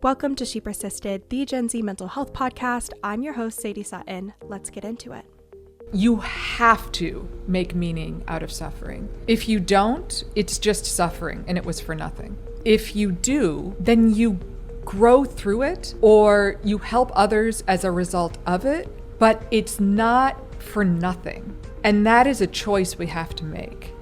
Welcome to She Persisted, the Gen Z mental health podcast. I'm your host, Sadie Sutton. Let's get into it. You have to make meaning out of suffering. If you don't, it's just suffering and it was for nothing. If you do, then you grow through it or you help others as a result of it, but it's not for nothing. And that is a choice we have to make.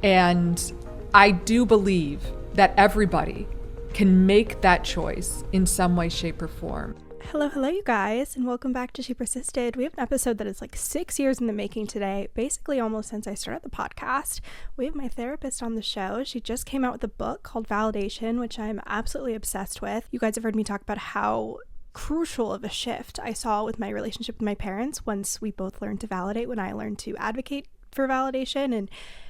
And I do believe that everybody can make that choice in some way, shape, or form. Hello, you guys, and welcome back to She Persisted. We have an episode that is like 6 years in the making today, basically almost since I started the podcast. We have my therapist on the show. She just came out with a book called Validation, which I'm absolutely obsessed with. You guys have heard me talk about how crucial of a shift I saw with my relationship with my parents once we both learned to validate, when I learned to advocate for validation and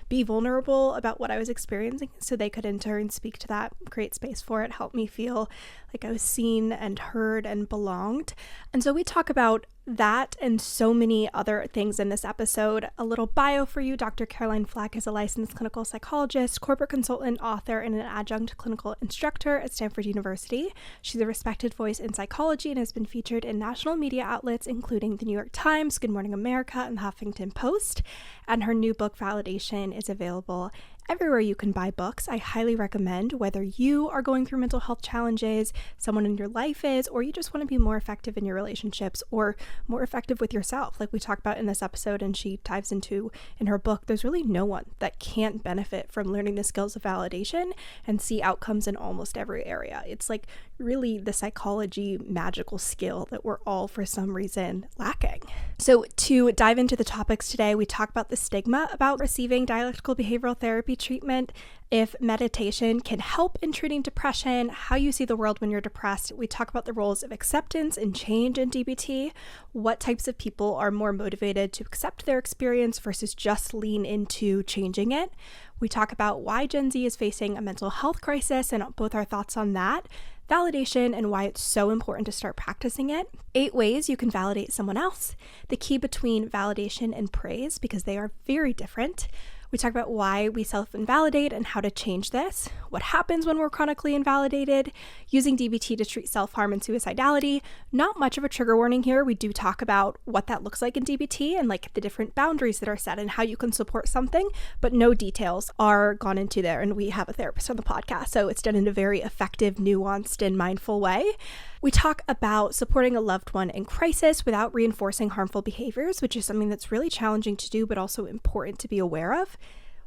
be vulnerable about what I was experiencing so they could in turn speak to that, create space for it, help me feel like I was seen and heard and belonged. And so we talk about that and so many other things in this episode. A little bio for you. Dr. Caroline Fleck is a licensed clinical psychologist, corporate consultant, author, and an adjunct clinical instructor at Stanford University. She's a respected voice in psychology and has been featured in national media outlets, including the New York Times, Good Morning America, and the Huffington Post. And her new book, Validation, is available everywhere you can buy books. I highly recommend, whether you are going through mental health challenges, someone in your life is, or you just want to be more effective in your relationships or more effective with yourself. Like we talk about in this episode and she dives into in her book, there's really no one that can't benefit from learning the skills of validation and see outcomes in almost every area. It's like really the psychology magical skill that we're all for some reason lacking. So to dive into the topics today, we talk about the stigma about receiving dialectical behavioral therapy treatment, if meditation can help in treating depression, how you see the world when you're depressed. We talk about the roles of acceptance and change in DBT, what types of people are more motivated to accept their experience versus just lean into changing it. We talk about why Gen Z is facing a mental health crisis and both our thoughts on that, validation and why it's so important to start practicing it, 8 ways you can validate someone else, the key between validation and praise because they are very different. We talk about why we self-invalidate and how to change this, what happens when we're chronically invalidated, using DBT to treat self-harm and suicidality. Not much of a trigger warning here. We do talk about what that looks like in DBT and like the different boundaries that are set and how you can support something, but no details are gone into there. And we have a therapist on the podcast, so it's done in a very effective, nuanced, and mindful way. We talk about supporting a loved one in crisis without reinforcing harmful behaviors, which is something that's really challenging to do, but also important to be aware of.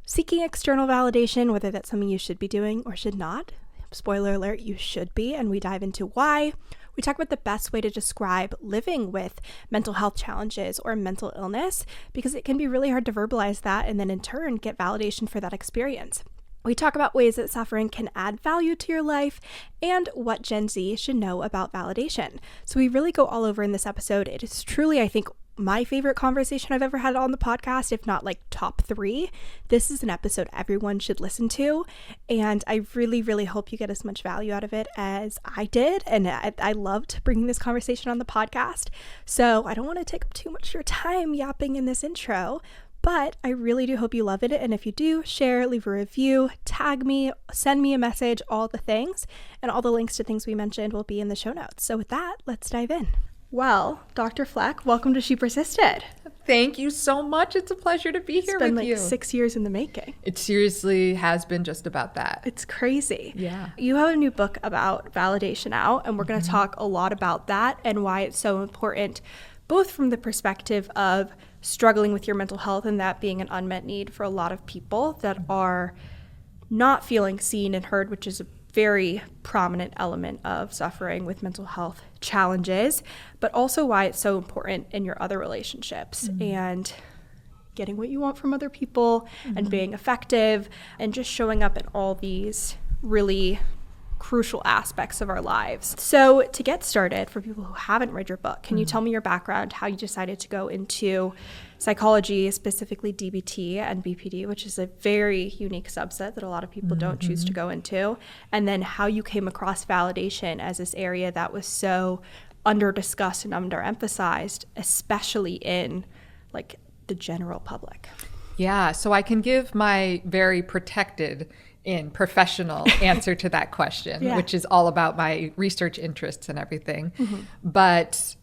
Seeking external validation, whether that's something you should be doing or should not. Spoiler alert, you should be, and we dive into why. We talk about the best way to describe living with mental health challenges or mental illness, because it can be really hard to verbalize that and then in turn get validation for that experience. We talk about ways that suffering can add value to your life and what Gen Z should know about validation. So we really go all over in this episode. It is truly, I think, my favorite conversation I've ever had on the podcast, if not like top 3. This is an episode everyone should listen to, and I really, really hope you get as much value out of it as I did, and I loved bringing this conversation on the podcast. So I don't want to take up too much of your time yapping in this intro, but I really do hope you love it, and if you do, share, leave a review, tag me, send me a message, all the things, and all the links to things we mentioned will be in the show notes. So with that, let's dive in. Well, Dr. Fleck, welcome to She Persisted. Thank you so much. It's a pleasure to be here with you. It's been like 6 years in the making. It seriously has been just about that. It's crazy. Yeah. You have a new book about validation out, and we're going to talk a lot about that and why it's so important, both from the perspective of struggling with your mental health and that being an unmet need for a lot of people that are not feeling seen and heard, which is a very prominent element of suffering with mental health challenges, but also why it's so important in your other relationships and getting what you want from other people and being effective and just showing up in all these really crucial aspects of our lives. So to get started, for people who haven't read your book, can you tell me your background, how you decided to go into psychology, specifically DBT and BPD, which is a very unique subset that a lot of people don't choose to go into, and then how you came across validation as this area that was so under-discussed and under-emphasized, especially in like the general public? Yeah, so I can give my very protected in professional answer to that question, which is all about my research interests and everything. But,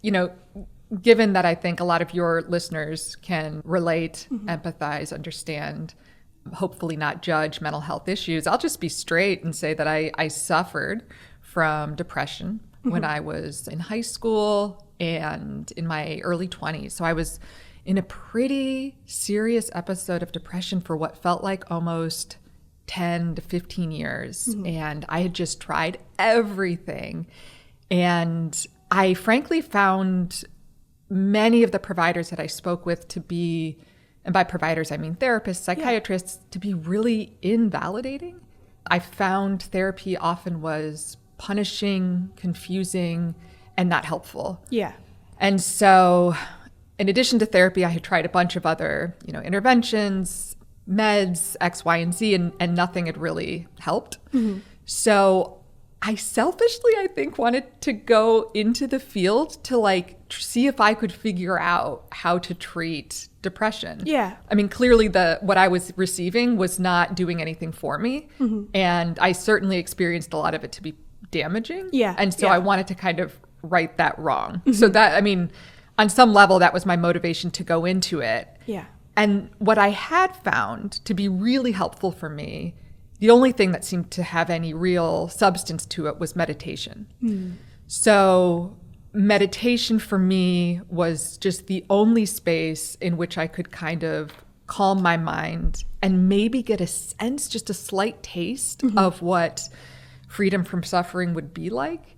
given that I think a lot of your listeners can relate, empathize, understand, hopefully not judge mental health issues, I'll just be straight and say that I suffered from depression when I was in high school and in my early 20s. So I was in a pretty serious episode of depression for what felt like almost 10 to 15 years. And I had just tried everything. And I frankly found many of the providers that I spoke with to be, and by providers I mean therapists, psychiatrists, to be really invalidating. I found therapy often was punishing, confusing, and not helpful. Yeah. And so in addition to therapy, I had tried a bunch of other, interventions, meds, X, Y, and Z, and nothing had really helped. So I selfishly, I think, wanted to go into the field to see if I could figure out how to treat depression. Yeah. I mean, clearly what I was receiving was not doing anything for me. And I certainly experienced a lot of it to be damaging. Yeah. And so I wanted to kind of right that wrong. So that, I mean, on some level, that was my motivation to go into it. Yeah. And what I had found to be really helpful for me, the only thing that seemed to have any real substance to it was meditation. So meditation for me was just the only space in which I could kind of calm my mind and maybe get a sense, just a slight taste of what freedom from suffering would be like.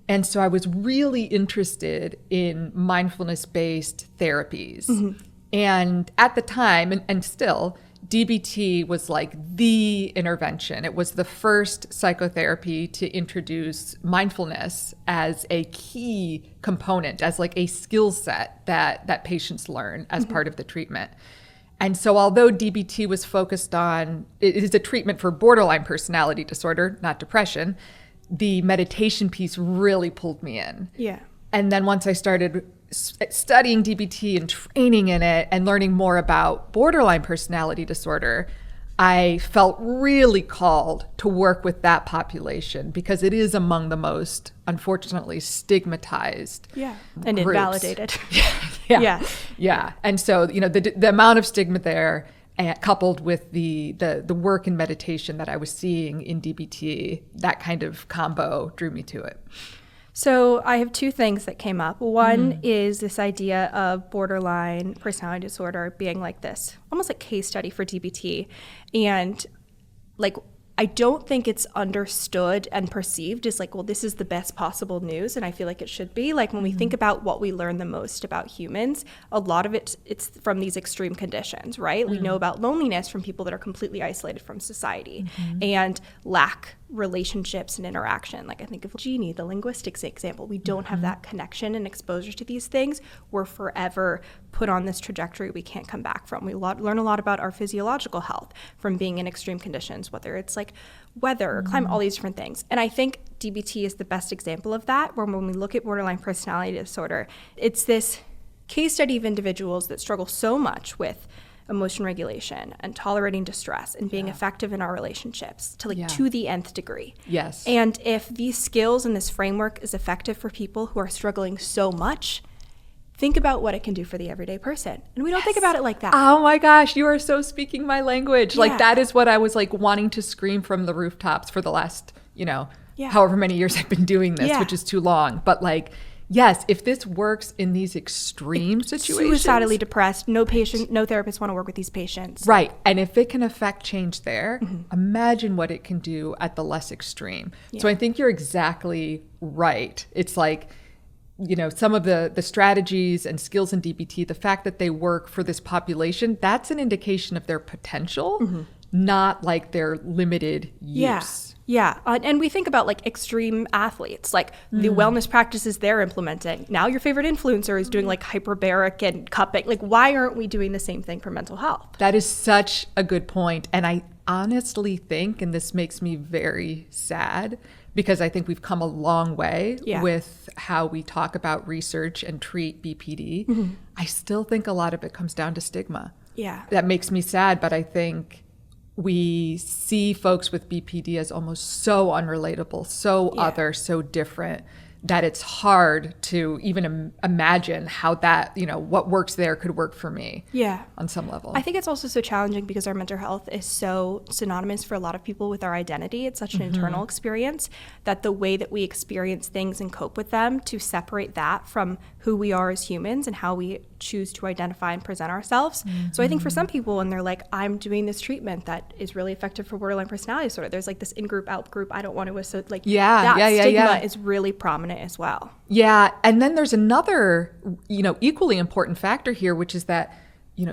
And so I was really interested in mindfulness-based therapies. And at the time, and still, DBT was like the intervention. It was the first psychotherapy to introduce mindfulness as a key component, as like a skill set that patients learn as part of the treatment. And so although DBT was focused on, it is a treatment for borderline personality disorder, not depression, the meditation piece really pulled me in. Yeah. And then once I started studying DBT and training in it and learning more about borderline personality disorder, I felt really called to work with that population because it is among the most, unfortunately, stigmatized and groups. Invalidated. Yeah. And so, the amount of stigma there, coupled with the work in meditation that I was seeing in DBT, that kind of combo drew me to it. So I have two things that came up. One is this idea of borderline personality disorder being like this, almost like case study for DBT. And I don't think it's understood and perceived as well, this is the best possible news. And I feel like it should be. When we think about what we learn the most about humans, a lot of it's from these extreme conditions, right? We know about loneliness from people that are completely isolated from society and lack relationships and interaction. I think of Jeannie, the linguistics example. We don't have that connection and exposure to these things. We're forever put on this trajectory we can't come back from. We learn a lot about our physiological health from being in extreme conditions, whether it's weather or climate, all these different things. And I think DBT is the best example of that, where when we look at borderline personality disorder, it's this case study of individuals that struggle so much with emotion regulation and tolerating distress and being effective in our relationships to to the nth degree. Yes. And if these skills and this framework is effective for people who are struggling so much, think about what it can do for the everyday person. And we don't think about it like that. Oh my gosh, you are so speaking my language. That is what I was wanting to scream from the rooftops for the last, however many years I've been doing this, which is too long. But yes, if this works in these extreme situations. Suicidally depressed, no therapists want to work with these patients. Right. And if it can affect change there, imagine what it can do at the less extreme. Yeah. So I think you're exactly right. It's some of the strategies and skills in DBT, the fact that they work for this population, that's an indication of their potential, not their limited use. Yeah. And we think about extreme athletes, the wellness practices they're implementing. Now your favorite influencer is doing hyperbaric and cupping. Why aren't we doing the same thing for mental health? That is such a good point. And I honestly think, and this makes me very sad, because I think we've come a long way with how we talk about research and treat BPD. I still think a lot of it comes down to stigma. Yeah. That makes me sad, but I think we see folks with BPD as almost so unrelatable, so other, so different, that it's hard to even imagine how that, what works there could work for me. Yeah. On some level. I think it's also so challenging because our mental health is so synonymous for a lot of people with our identity. It's such an internal experience that the way that we experience things and cope with them, to separate that from who we are as humans and how we choose to identify and present ourselves. So I think for some people, when they're like, I'm doing this treatment that is really effective for borderline personality disorder, there's like this in-group, out-group, I don't want to associate, stigma is really prominent as well. Yeah. And then there's another, equally important factor here, which is that,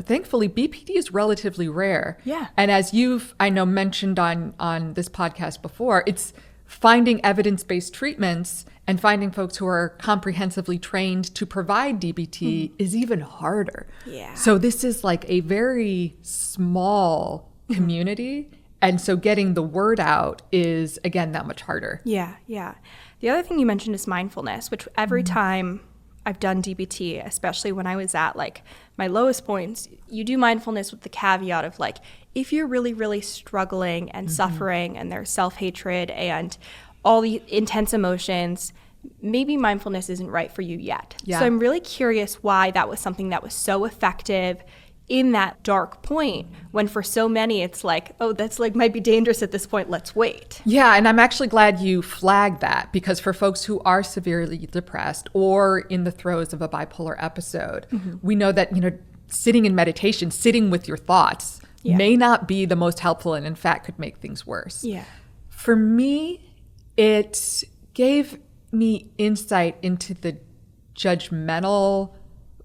thankfully BPD is relatively rare. Yeah. And as you've, I know, mentioned on this podcast before, it's finding evidence-based treatments and finding folks who are comprehensively trained to provide DBT is even harder. Yeah. So this is like a very small community. And so getting the word out is, again, that much harder. Yeah, yeah. The other thing you mentioned is mindfulness, which every time I've done DBT, especially when I was at like my lowest points, you do mindfulness with the caveat of like, if you're really, really struggling and suffering and there's self-hatred and all the intense emotions, maybe mindfulness isn't right for you yet. Yeah. So I'm really curious why that was something that was so effective in that dark point, when for so many it's like, oh, that's like might be dangerous at this point, let's wait. Yeah, and I'm actually glad you flagged that, because for folks who are severely depressed or in the throes of a bipolar episode, we know that, sitting in meditation, sitting with your thoughts may not be the most helpful, and in fact could make things worse. Yeah. For me, it gave me insight into the judgmental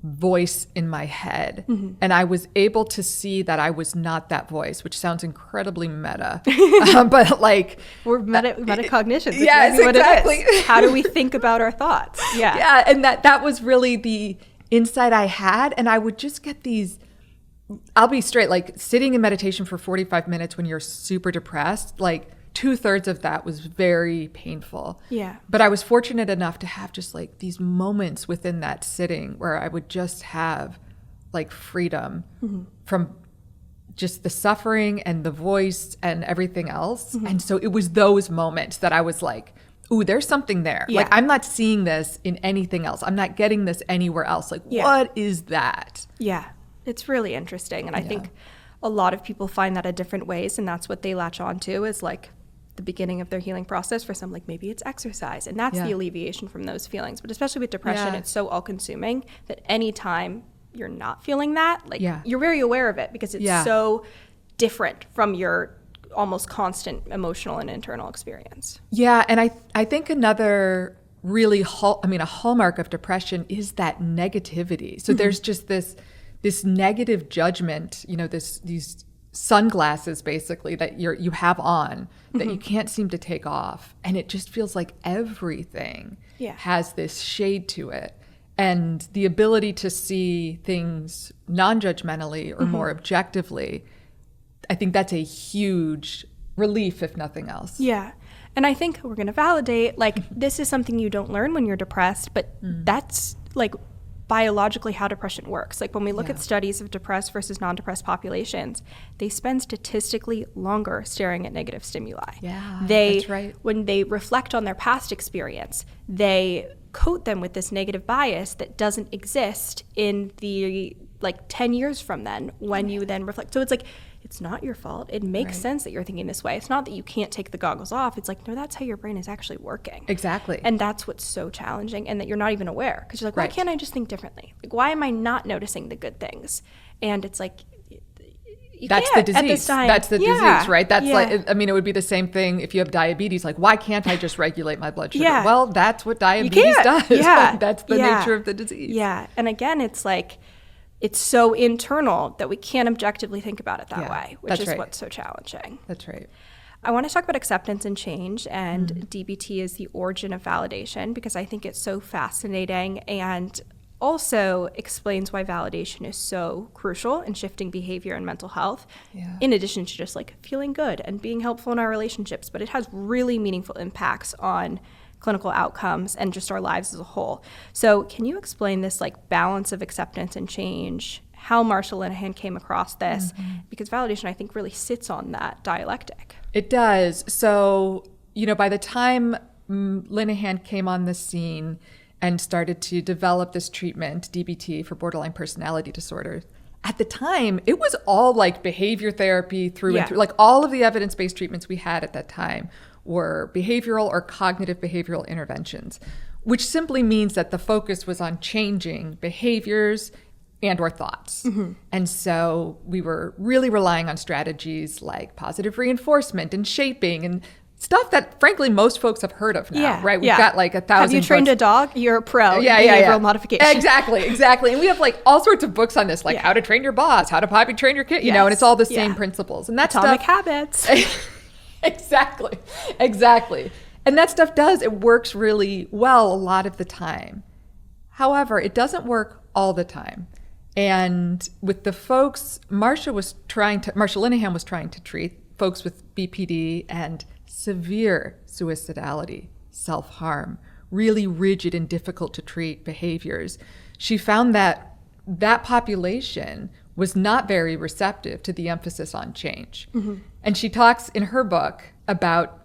voice in my head. And I was able to see that I was not that voice, which sounds incredibly meta. But like, we're metacognition. Yes, exactly. What it is. How do we think about our thoughts? Yeah. Yeah. And that was really the insight I had. And I would just get these, I'll be straight, like sitting in meditation for 45 minutes when you're super depressed, like 2/3 of that was very painful. Yeah. But I was fortunate enough to have just like these moments within that sitting where I would just have like freedom from just the suffering and the voice and everything else. And so it was those moments that I was like, ooh, there's something there. Yeah. Like, I'm not seeing this in anything else. I'm not getting this anywhere else. Like, what is that? Yeah. It's really interesting. And I think a lot of people find that in different ways. And that's what they latch on to, is like the beginning of their healing process. For some, like maybe it's exercise, and that's the alleviation from those feelings. But especially with depression, it's so all-consuming that anytime you're not feeling that, like you're very aware of it, because it's so different from your almost constant emotional and internal experience. Yeah, and I think another really a hallmark of depression is that negativity. So there's just this negative judgment, these sunglasses basically that you have on that you can't seem to take off, and it just feels like everything has this shade to it. And the ability to see things non-judgmentally or more objectively, I think that's a huge relief, if nothing else. Yeah. And I think we're going to validate, like, this is something you don't learn when you're depressed, but that's like biologically how depression works. Like when we look at studies of depressed versus non-depressed populations, they spend statistically longer staring at negative stimuli. Yeah, that's right. When they reflect on their past experience, they coat them with this negative bias that doesn't exist in the 10 years from then when you then reflect. So it's like, it's not your fault. It makes sense that you're thinking this way. It's not that you can't take the goggles off. It's like, no, that's how your brain is actually working. Exactly. And that's what's so challenging, and that you're not even aware, because you're like, why can't I just think differently? Like, why am I not noticing the good things? And it's like, that's the disease. At this time. That's the disease, right? That's like, it would be the same thing if you have diabetes. Like, why can't I just regulate my blood sugar? Well, that's what diabetes does. Yeah. That's the nature of the disease. Yeah. And again, it's like, it's so internal that we can't objectively think about it that way, which is what's so challenging. That's right. I want to talk about acceptance and change, and DBT is the origin of validation, because I think it's so fascinating and also explains why validation is so crucial in shifting behavior and mental health, in addition to just like feeling good and being helpful in our relationships. But it has really meaningful impacts on clinical outcomes and just our lives as a whole. So can you explain this like balance of acceptance and change, how Marsha Linehan came across this, because validation, I think, really sits on that dialectic. It does. So, by the time Linehan came on the scene and started to develop this treatment, DBT, for borderline personality disorder, at the time, it was all like behavior therapy through and through. Like all of the evidence-based treatments we had at that time were behavioral or cognitive behavioral interventions, which simply means that the focus was on changing behaviors and or thoughts. And so we were really relying on strategies like positive reinforcement and shaping and stuff that, frankly, most folks have heard of now, right? We've got like 1,000 Have you trained books. a dog? You're a pro in behavioral modification. Exactly. And we have like all sorts of books on this, like how to train your boss, how to potty train your kid, and it's all the same principles. And that Atomic stuff, habits. Exactly. And that stuff it works really well a lot of the time. However, it doesn't work all the time. And with the folks, Marsha Linehan was trying to treat folks with BPD and severe suicidality, self-harm, really rigid and difficult to treat behaviors. She found that population was not very receptive to the emphasis on change. And she talks in her book about,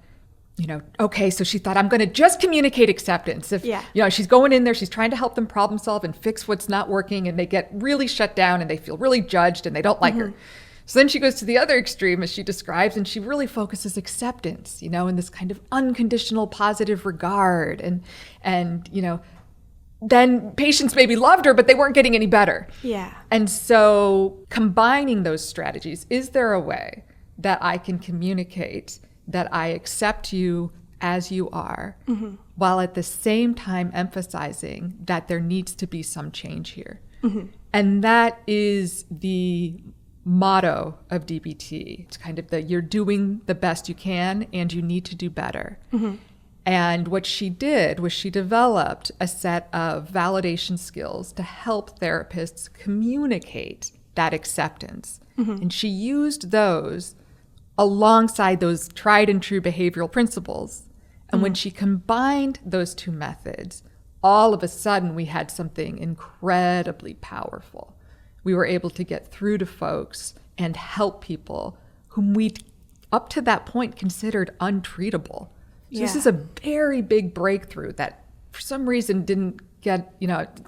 so she thought, I'm going to just communicate acceptance. If, she's going in there, she's trying to help them problem solve and fix what's not working, and they get really shut down and they feel really judged and they don't like her. So then she goes to the other extreme, as she describes, and she really focuses acceptance, in this kind of unconditional positive regard. And then patients maybe loved her, but they weren't getting any better. Yeah. And so combining those strategies, is there a way that I can communicate that I accept you as you are, while at the same time emphasizing that there needs to be some change here? And that is the motto of DBT. It's kind of you're doing the best you can and you need to do better. And what she did was she developed a set of validation skills to help therapists communicate that acceptance. And she used those alongside those tried and true behavioral principles. And when she combined those two methods, all of a sudden we had something incredibly powerful. We were able to get through to folks and help people whom we, up to that point, considered untreatable. So this is a very big breakthrough that for some reason didn't get,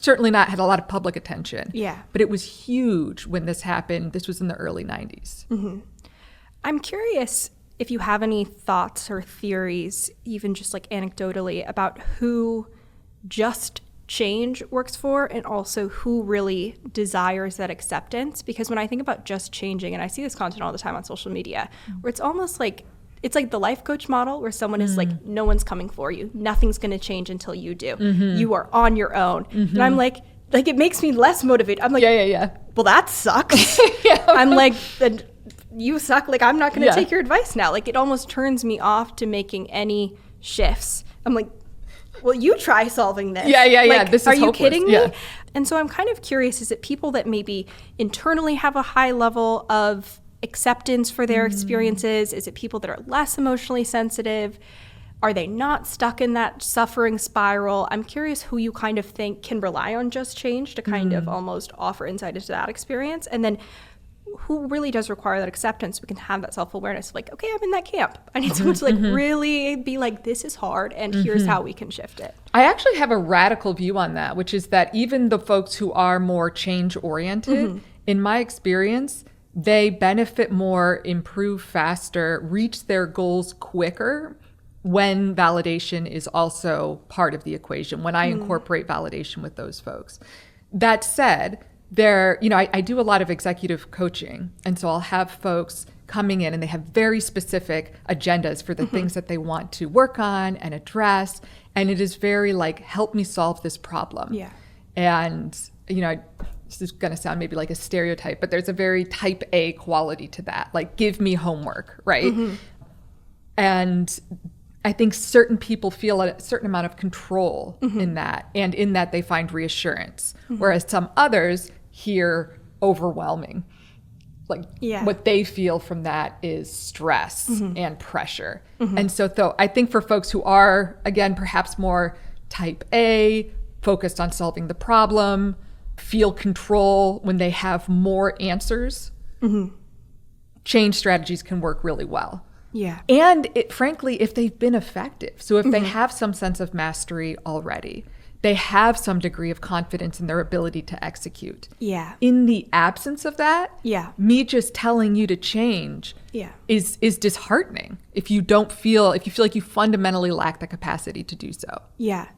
certainly not had a lot of public attention. Yeah. But it was huge when this happened. This was in the early 90s. I'm curious if you have any thoughts or theories, even just like anecdotally, about who just change works for and also who really desires that acceptance. Because when I think about just changing, and I see this content all the time on social media, where it's almost like, it's like the life coach model where someone is like, no one's coming for you. Nothing's going to change until you do. You are on your own. And I'm like it makes me less motivated. I'm like, well, that sucks. I'm like, then you suck. Like, I'm not going to take your advice now. Like, it almost turns me off to making any shifts. I'm like, well, you try solving this. Like, this is are you hopeless. kidding me? And so I'm kind of curious, is it people that maybe internally have a high level of acceptance for their experiences? Is it people that are less emotionally sensitive? Are they not stuck in that suffering spiral? I'm curious who you kind of think can rely on just change to kind of almost offer insight into that experience. And then who really does require that acceptance? We can have that self-awareness of like, okay, I'm in that camp. I need someone to like really be like, this is hard and here's how we can shift it. I actually have a radical view on that, which is that even the folks who are more change-oriented, in my experience, they benefit more, improve faster, reach their goals quicker when validation is also part of the equation, when I incorporate validation with those folks. That said, I do a lot of executive coaching. And so I'll have folks coming in and they have very specific agendas for the things that they want to work on and address. And it is very like, help me solve this problem. Yeah. And, this is going to sound maybe like a stereotype, but there's a very type A quality to that. Like, give me homework, right? And I think certain people feel a certain amount of control in that, and in that they find reassurance, whereas some others hear overwhelming. Like what they feel from that is stress and pressure. And so I think for folks who are, again, perhaps more type A, focused on solving the problem, feel control, when they have more answers, change strategies can work really well. Yeah. And frankly, if they've been effective. So if they have some sense of mastery already, they have some degree of confidence in their ability to execute. Yeah. In the absence of that, me just telling you to change is disheartening if you feel like you fundamentally lack the capacity to do so. Yeah.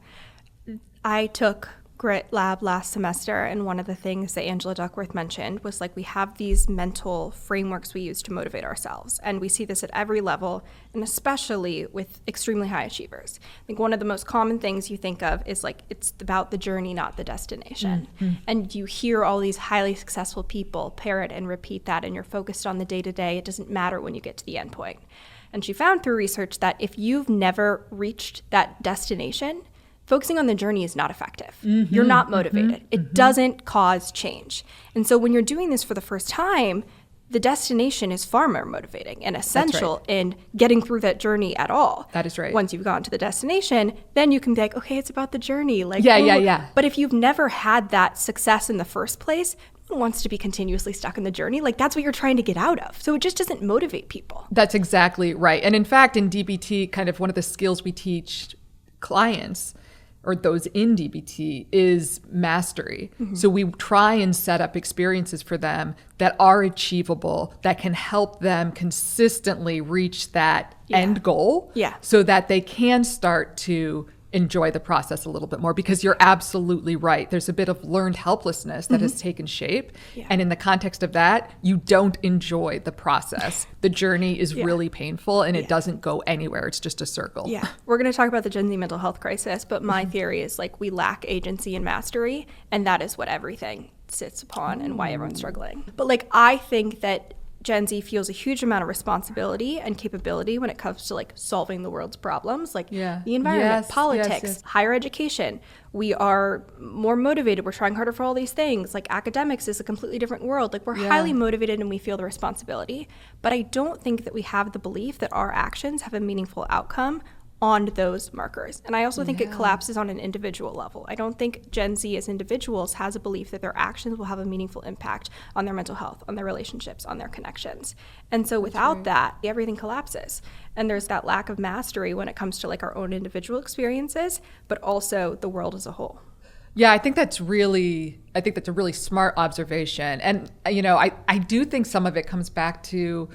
I took Grit Lab last semester, and one of the things that Angela Duckworth mentioned was like we have these mental frameworks we use to motivate ourselves, and we see this at every level, and especially with extremely high achievers. I think one of the most common things you think of is like it's about the journey, not the destination. And you hear all these highly successful people parrot and repeat that, and you're focused on the day-to-day. It doesn't matter when you get to the end point. And she found through research that if you've never reached that destination, focusing on the journey is not effective. You're not motivated. It doesn't cause change. And so when you're doing this for the first time, the destination is far more motivating and essential in getting through that journey at all. That is right. Once you've gotten to the destination, then you can be like, okay, it's about the journey. Like, But if you've never had that success in the first place, no one wants to be continuously stuck in the journey. Like, that's what you're trying to get out of. So it just doesn't motivate people. That's exactly right. And in fact, in DBT, kind of one of the skills we teach clients or those in DBT is mastery. So we try and set up experiences for them that are achievable, that can help them consistently reach that end goal so that they can start to enjoy the process a little bit more, because you're absolutely right. There's a bit of learned helplessness that has taken shape. And in the context of that, you don't enjoy the process. The journey is really painful and it doesn't go anywhere. It's just a circle. We're going to talk about the Gen Z mental health crisis, but my theory is like we lack agency and mastery, and that is what everything sits upon and why everyone's struggling. But like I think that Gen Z feels a huge amount of responsibility and capability when it comes to like solving the world's problems, like the environment, politics, higher education. We are more motivated. We're trying harder for all these things. Like academics is a completely different world. Like we're highly motivated and we feel the responsibility. But I don't think that we have the belief that our actions have a meaningful outcome on those markers. And I also think it collapses on an individual level. I don't think Gen Z as individuals has a belief that their actions will have a meaningful impact on their mental health, on their relationships, on their connections. And so without that, everything collapses. And there's that lack of mastery when it comes to like our own individual experiences, but also the world as a whole. Yeah, I think that's a really smart observation. And, you know, I do think some of it comes back to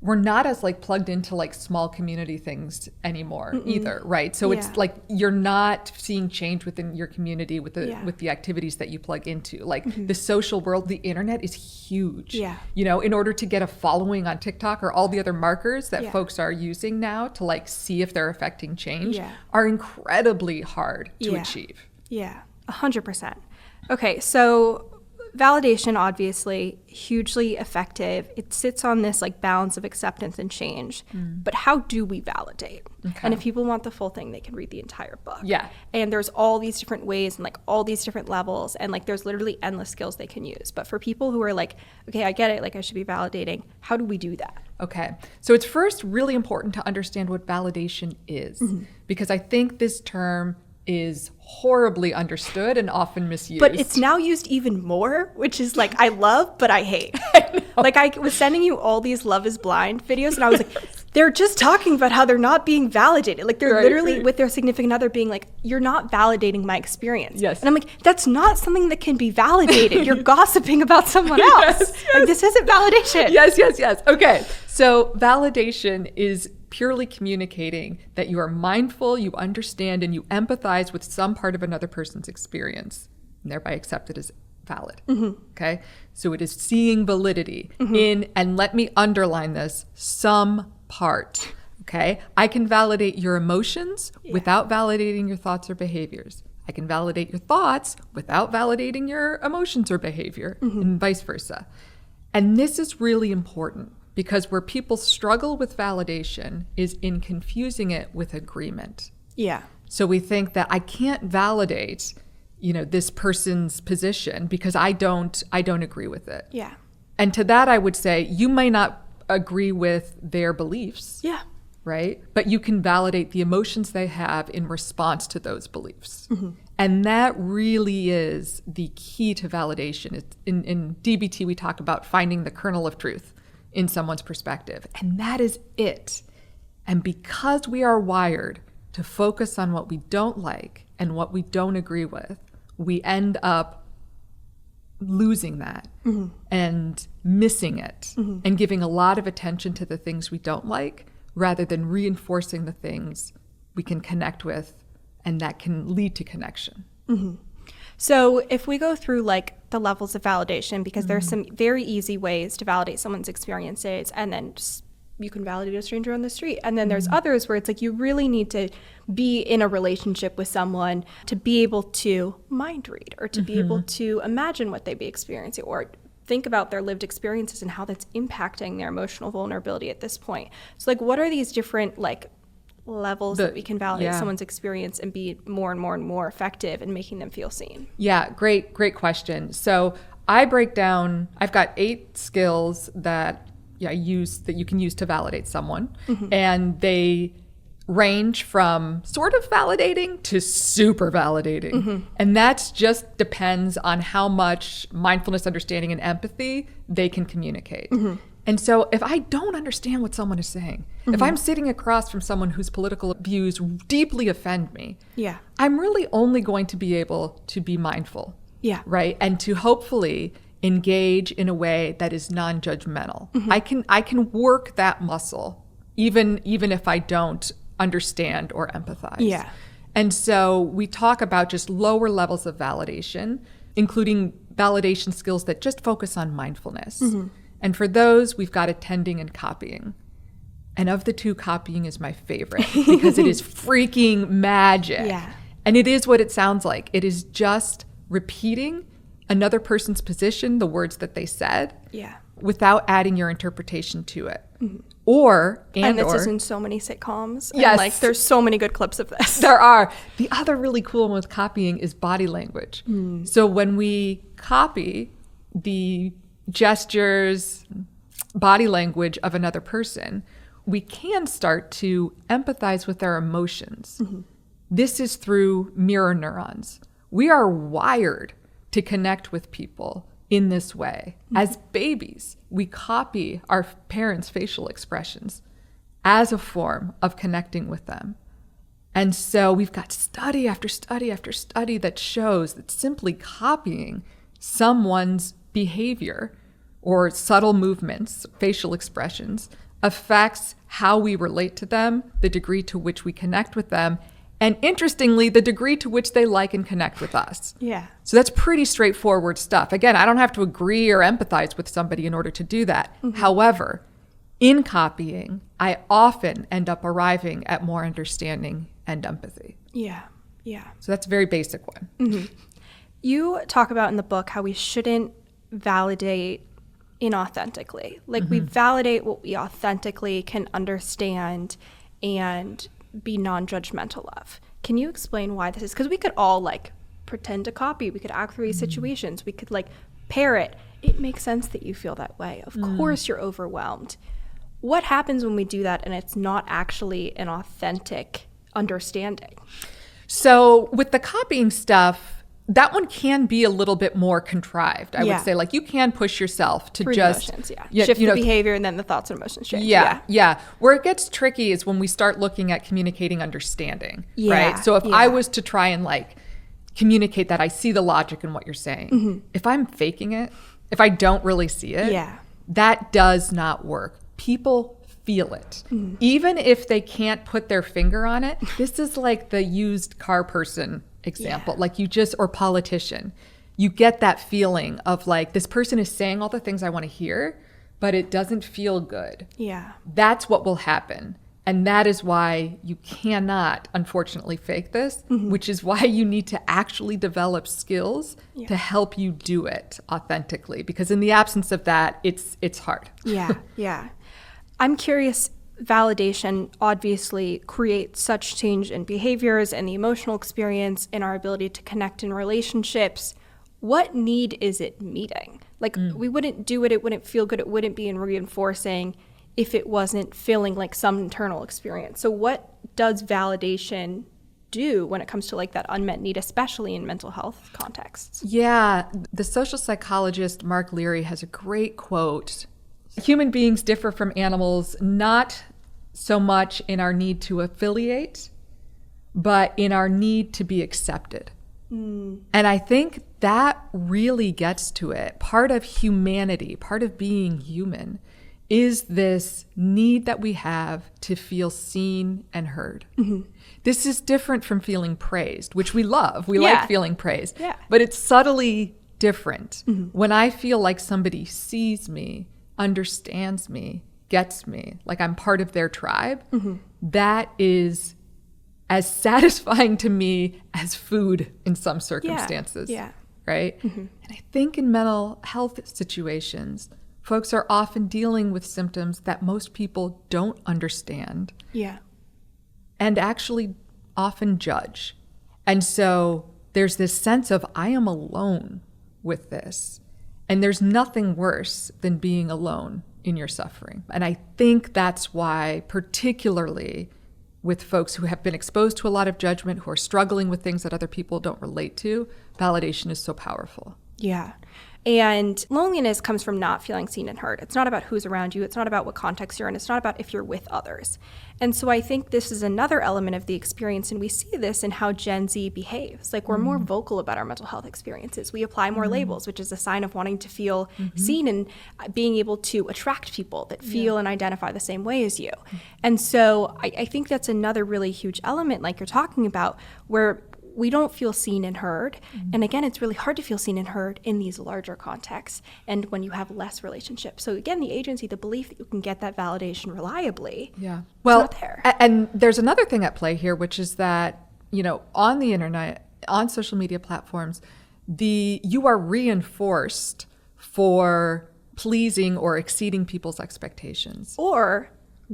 we're not as like plugged into like small community things anymore either, right? So it's like you're not seeing change within your community with the activities that you plug into. Like the social world, the internet is huge. You know, in order to get a following on TikTok or all the other markers that folks are using now to like see if they're affecting change are incredibly hard to achieve. 100%. Okay, so validation, obviously, hugely effective. It sits on this like balance of acceptance and change. But how do we validate? And if people want the full thing, they can read the entire book. And there's all these different ways and like all these different levels. And like there's literally endless skills they can use. But for people who are like, okay, I get it, like I should be validating, how do we do that? Okay. So it's first really important to understand what validation is. Because I think this term is horribly understood and often misused. But it's now used even more, which is like I love, but I hate. Like I was sending you all these Love is Blind videos and I was like, they're just talking about how they're not being validated. Like they're literally with their significant other being like, you're not validating my experience. And I'm like, that's not something that can be validated. You're gossiping about someone else. Like this isn't validation. Okay. So validation is purely communicating that you are mindful, you understand, and you empathize with some part of another person's experience, and thereby accept it as valid. Okay? So it is seeing validity in, and let me underline this, some part. Okay? I can validate your emotions without validating your thoughts or behaviors. I can validate your thoughts without validating your emotions or behavior, and vice versa. And this is really important, because where people struggle with validation is in confusing it with agreement. So we think that I can't validate, you know, this person's position because I don't agree with it. And to that I would say you may not agree with their beliefs. Right? But you can validate the emotions they have in response to those beliefs. And that really is the key to validation. In DBT, we talk about finding the kernel of truth in someone's perspective. And that is it. And because we are wired to focus on what we don't like and what we don't agree with, we end up losing that and missing it and giving a lot of attention to the things we don't like rather than reinforcing the things we can connect with and that can lead to connection. So if we go through like the levels of validation, because there's some very easy ways to validate someone's experiences, and then just, you can validate a stranger on the street. And then there's others where it's like you really need to be in a relationship with someone to be able to mind read or to be able to imagine what they'd be experiencing or think about their lived experiences and how that's impacting their emotional vulnerability at this point. So like, what are these different like levels that we can validate someone's experience and be more and more and more effective in making them feel seen? Yeah, great question. So I break down, I've got 8 skills that I use that you can use to validate someone. And they range from sort of validating to super validating. And that just depends on how much mindfulness, understanding, and empathy they can communicate. And so if I don't understand what someone is saying, if I'm sitting across from someone whose political views deeply offend me, I'm really only going to be able to be mindful, right? And to hopefully engage in a way that is non-judgmental. I can work that muscle even if I don't understand or empathize. And so we talk about just lower levels of validation, including validation skills that just focus on mindfulness. And for those, we've got attending and copying. And of the two, copying is my favorite because it is freaking magic. And it is what it sounds like. It is just repeating another person's position, the words that they said, without adding your interpretation to it. And this is in so many sitcoms. And like, there's so many good clips of this. There are. The other really cool one with copying is body language. So when we copy the gestures, body language of another person, we can start to empathize with their emotions. This is through mirror neurons. We are wired to connect with people in this way. As babies, we copy our parents' facial expressions as a form of connecting with them. And so we've got study after study after study that shows that simply copying someone's behavior or subtle movements, facial expressions, affects how we relate to them, the degree to which we connect with them, and interestingly, the degree to which they like and connect with us. So that's pretty straightforward stuff. Again, I don't have to agree or empathize with somebody in order to do that. However, in copying, I often end up arriving at more understanding and empathy. So that's a very basic one. You talk about in the book how we shouldn't validate inauthentically. Like we validate what we authentically can understand and be non-judgmental of. Can you explain why this is? Because we could all like pretend to copy. We could act through these situations. We could like parrot. It makes sense that you feel that way. Of course you're overwhelmed. What happens when we do that and it's not actually an authentic understanding? So with the copying stuff, that one can be a little bit more contrived. I would say, like, you can push yourself to just emotions, shift the behavior and then the thoughts and emotions change. Where it gets tricky is when we start looking at communicating understanding, right? So if I was to try and like communicate that I see the logic in what you're saying, if I'm faking it, if I don't really see it, that does not work. People feel it. Even if they can't put their finger on it. This is like the used car person example, like you just, or politician, you get that feeling of like, this person is saying all the things I want to hear, but it doesn't feel good. That's what will happen. And that is why you cannot, unfortunately, fake this, which is why you need to actually develop skills to help you do it authentically. Because in the absence of that, it's hard. I'm curious, validation obviously creates such change in behaviors and the emotional experience and our ability to connect in relationships. What need is it meeting? Like we wouldn't do it, it wouldn't feel good, it wouldn't be reinforcing if it wasn't feeling like some internal experience. So what does validation do when it comes to like that unmet need, especially in mental health contexts. Yeah, the social psychologist Mark Leary has a great quote. Human beings differ from animals not so much in our need to affiliate, but in our need to be accepted. And I think that really gets to it. Part of humanity, part of being human, is this need that we have to feel seen and heard. This is different from feeling praised, which we love. We like feeling praised. But it's subtly different. When I feel like somebody sees me, understands me, gets me, like I'm part of their tribe, that is as satisfying to me as food in some circumstances, right? And I think in mental health situations, folks are often dealing with symptoms that most people don't understand and actually often judge. And so there's this sense of, I am alone with this. And there's nothing worse than being alone in your suffering. And I think that's why, particularly with folks who have been exposed to a lot of judgment, who are struggling with things that other people don't relate to, validation is so powerful. Yeah. And loneliness comes from not feeling seen and heard. It's not about who's around you. It's not about what context you're in. It's not about if you're with others. And so I think this is another element of the experience, and we see this in how Gen Z behaves. Like, we're more vocal about our mental health experiences. We apply more labels, which is a sign of wanting to feel seen and being able to attract people that feel and identify the same way as you. And so I think that's another really huge element, like you're talking about, where we don't feel seen and heard. And again, it's really hard to feel seen and heard in these larger contexts and when you have less relationships. So again, the agency, the belief that you can get that validation reliably, well, not there. And there's another thing at play here, which is that, you know, on the internet, on social media platforms, you are reinforced for pleasing or exceeding people's expectations. Or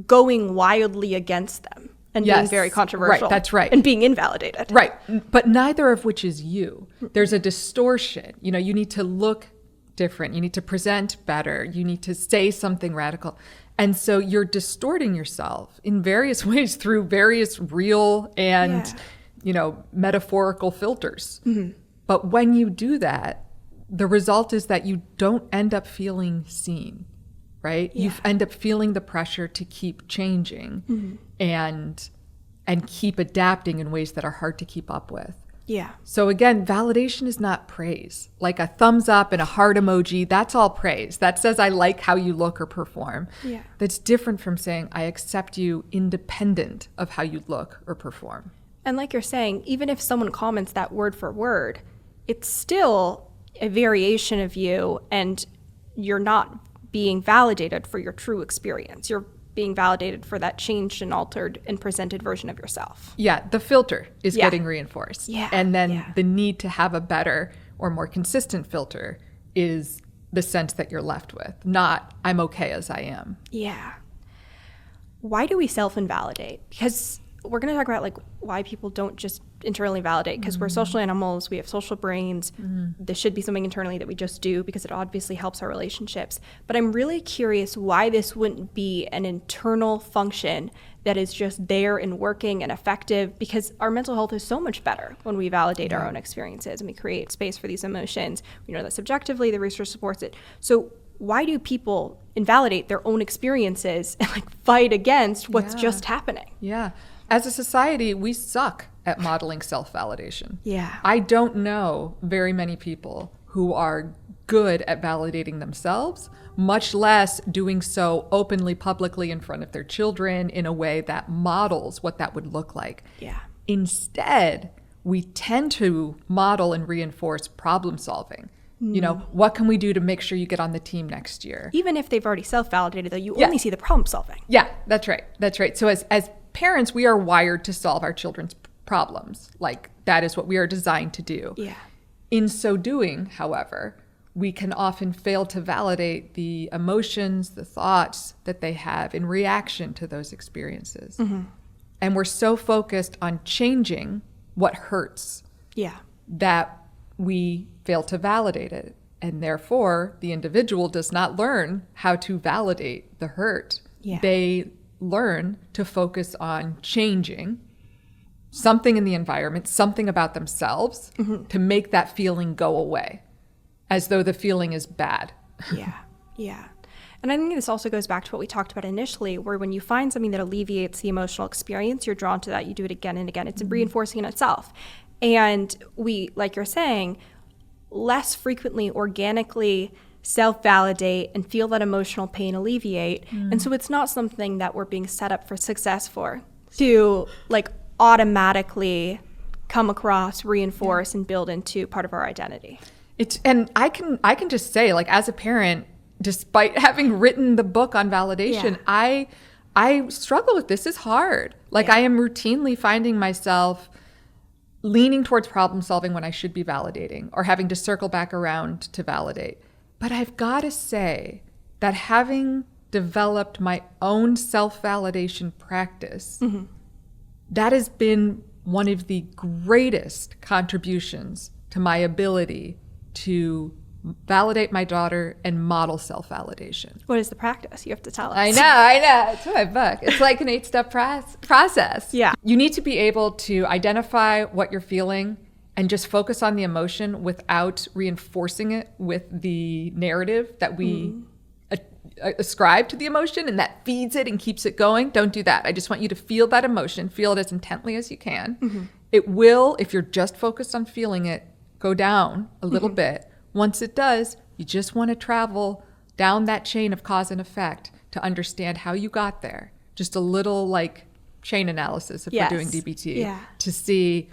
going wildly against them. And being very controversial. Right, that's right. And being invalidated. Right. But neither of which is you. There's a distortion. You know, you need to look different. You need to present better. You need to say something radical. And so you're distorting yourself in various ways through various real and, you know, metaphorical filters. But when you do that, the result is that you don't end up feeling seen. Right? You end up feeling the pressure to keep changing and keep adapting in ways that are hard to keep up with. So again, validation is not praise. Like a thumbs up and a heart emoji, that's all praise. That says I like how you look or perform. That's different from saying I accept you independent of how you look or perform. And like you're saying, even if someone comments that word for word, it's still a variation of you, and you're not being validated for your true experience. You're being validated for that changed and altered and presented version of yourself. The filter is getting reinforced. And then the need to have a better or more consistent filter is the sense that you're left with, not I'm okay as I am. Why do we self-invalidate? Because we're going to talk about like why people don't just internally validate, because we're social animals, we have social brains. This should be something internally that we just do because it obviously helps our relationships. But I'm really curious why this wouldn't be an internal function that is just there and working and effective, because our mental health is so much better when we validate our own experiences and we create space for these emotions. We know that subjectively the research supports it. So why do people invalidate their own experiences and like fight against what's just happening? As a society, we suck at modeling self-validation. Yeah. I don't know very many people who are good at validating themselves, much less doing so openly, publicly in front of their children in a way that models what that would look like. Yeah. Instead, we tend to model and reinforce problem solving. You know, what can we do to make sure you get on the team next year? Even if they've already self-validated, though, you only see the problem solving. Yeah, that's right. That's right. So as parents, we are wired to solve our children's problems. Like, that is what we are designed to do. Yeah. In so doing, however, we can often fail to validate the emotions, the thoughts that they have in reaction to those experiences. And we're so focused on changing what hurts that we fail to validate it. And therefore, the individual does not learn how to validate the hurt. They learn to focus on changing something in the environment, something about themselves to make that feeling go away, as though the feeling is bad. Yeah. And I think this also goes back to what we talked about initially, where when you find something that alleviates the emotional experience, you're drawn to that. You do it again and again. It's reinforcing in itself. And we, like you're saying, less frequently organically self-validate and feel that emotional pain alleviate. And so it's not something that we're being set up for success for, to like automatically come across, reinforce, and build into part of our identity. And I can just say, like, as a parent, despite having written the book on validation, I struggle with this. It's hard. Like, I am routinely finding myself leaning towards problem solving when I should be validating, or having to circle back around to validate. But I've got to say that having developed my own self-validation practice, that has been one of the greatest contributions to my ability to validate my daughter and model self-validation. What is the practice? You have to tell us. I know. It's in my book. It's like an 8-step process. Yeah. You need to be able to identify what you're feeling and just focus on the emotion without reinforcing it with the narrative that we ascribe to the emotion, and that feeds it and keeps it going. Don't do that. I just want you to feel that emotion, feel it as intently as you can. It will, if you're just focused on feeling it, go down a little bit. Once it does, you just want to travel down that chain of cause and effect to understand how you got there. Just a little like chain analysis if we're doing DBT to see,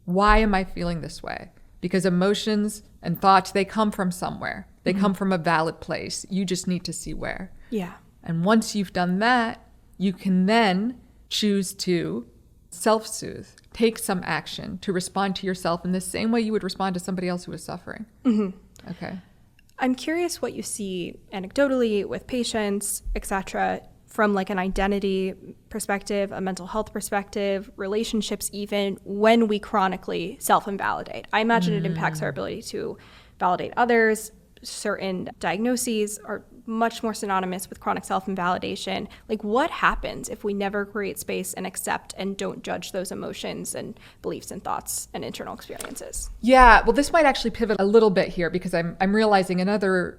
why am I feeling this way? Because emotions and thoughts, they come from somewhere. They come from a valid place. You just need to see where. Yeah. And once you've done that, you can then choose to self-soothe, take some action to respond to yourself in the same way you would respond to somebody else who is suffering. Okay. I'm curious what you see anecdotally with patients, etc., from like an identity perspective, a mental health perspective, relationships even, when we chronically self-invalidate. I imagine it impacts our ability to validate others. Certain diagnoses are much more synonymous with chronic self-invalidation. Like, what happens if we never create space and accept and don't judge those emotions and beliefs and thoughts and internal experiences? Yeah, well, this might actually pivot a little bit here, because I'm realizing another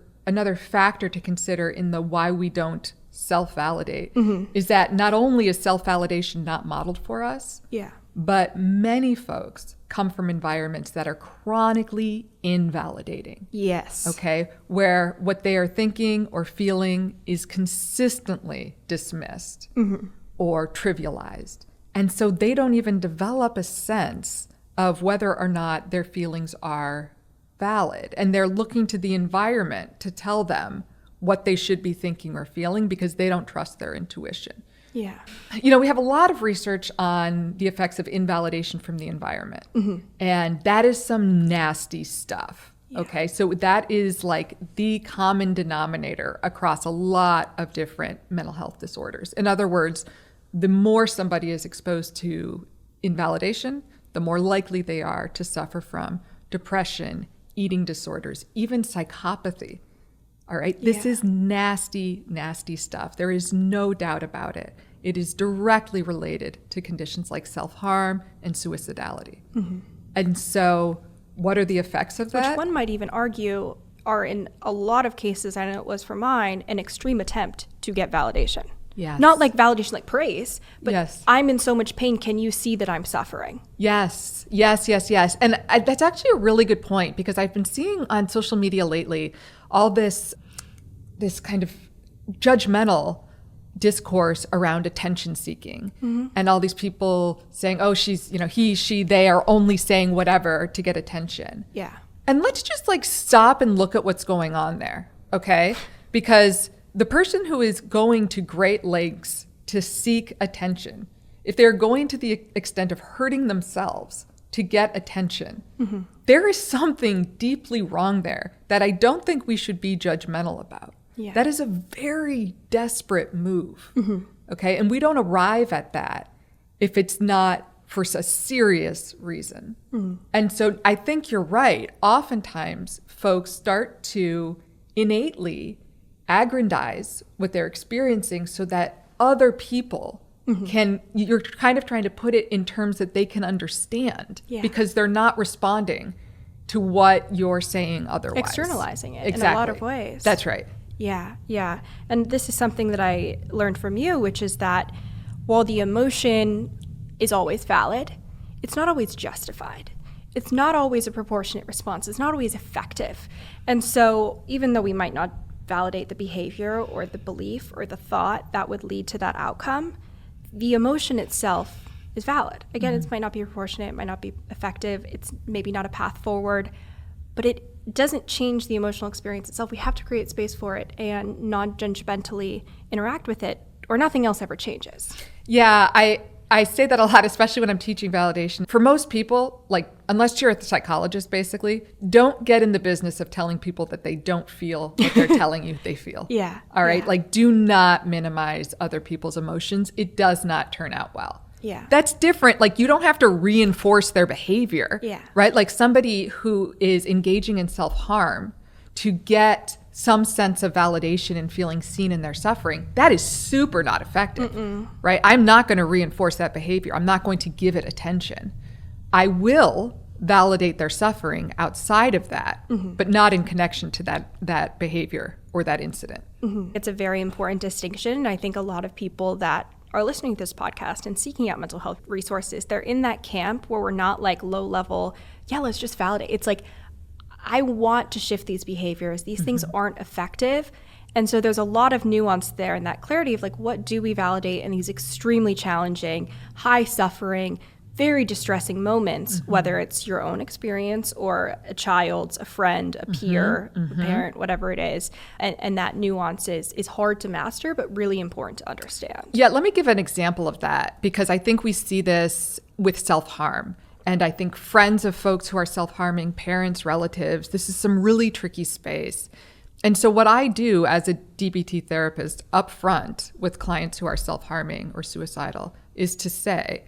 factor to consider in the why we don't self-validate is that not only is self-validation not modeled for us, but many folks come from environments that are chronically invalidating. Yes. Okay, where what they are thinking or feeling is consistently dismissed or trivialized. And so they don't even develop a sense of whether or not their feelings are valid. And they're looking to the environment to tell them what they should be thinking or feeling, because they don't trust their intuition. Yeah. You know, we have a lot of research on the effects of invalidation from the environment. And that is some nasty stuff. Okay, so that is like the common denominator across a lot of different mental health disorders. In other words, the more somebody is exposed to invalidation, the more likely they are to suffer from depression, eating disorders, even psychopathy. All right, this is nasty, nasty stuff. There is no doubt about it. It is directly related to conditions like self-harm and suicidality. And so what are the effects of that? Which one might even argue are, in a lot of cases, I know it was for mine, an extreme attempt to get validation. Yes. Not like validation like praise, but yes. I'm in so much pain. Can you see that I'm suffering? Yes. And that's actually a really good point, because I've been seeing on social media lately all this kind of judgmental discourse around attention seeking, and all these people saying, oh, she's, he, she, they are only saying whatever to get attention. Yeah. And let's just like stop and look at what's going on there. Okay. Because the person who is going to great lengths to seek attention, if they're going to the extent of hurting themselves to get attention, there is something deeply wrong there that I don't think we should be judgmental about. Yeah. That is a very desperate move. Okay. And we don't arrive at that if it's not for a serious reason. And so I think you're right. Oftentimes folks start to innately aggrandize what they're experiencing so that other people you're kind of trying to put it in terms that they can understand because they're not responding to what you're saying otherwise. Externalizing it in a lot of ways. That's right. Yeah. And this is something that I learned from you, which is that while the emotion is always valid, it's not always justified. It's not always a proportionate response. It's not always effective. And so even though we might not validate the behavior or the belief or the thought that would lead to that outcome, the emotion itself is valid. Again, it might not be proportionate, it might not be effective, it's maybe not a path forward, but it doesn't change the emotional experience itself. We have to create space for it and non-judgmentally interact with it, or nothing else ever changes. Yeah, I say that a lot, especially when I'm teaching validation. For most people, like, unless you're a psychologist, basically, don't get in the business of telling people that they don't feel what they're telling you they feel. Yeah. All right? Like, do not minimize other people's emotions. It does not turn out well. Yeah. That's different. Like, you don't have to reinforce their behavior. Yeah. Right? Like, somebody who is engaging in self-harm to get some sense of validation and feeling seen in their suffering, that is super not effective, right? I'm not going to reinforce that behavior. I'm not going to give it attention. I will validate their suffering outside of that, but not in connection to that behavior or that incident. It's a very important distinction. And I think a lot of people that are listening to this podcast and seeking out mental health resources, they're in that camp where we're not like low level, let's just validate. It's like, I want to shift these behaviors. These things aren't effective. And so there's a lot of nuance there and that clarity of like, what do we validate in these extremely challenging, high suffering, very distressing moments, whether it's your own experience or a child's, a friend, a peer, a parent, whatever it is. And that nuance is hard to master, but really important to understand. Yeah, let me give an example of that, because I think we see this with self-harm. And I think friends of folks who are self-harming, parents, relatives, this is some really tricky space. And so what I do as a DBT therapist up front with clients who are self-harming or suicidal is to say,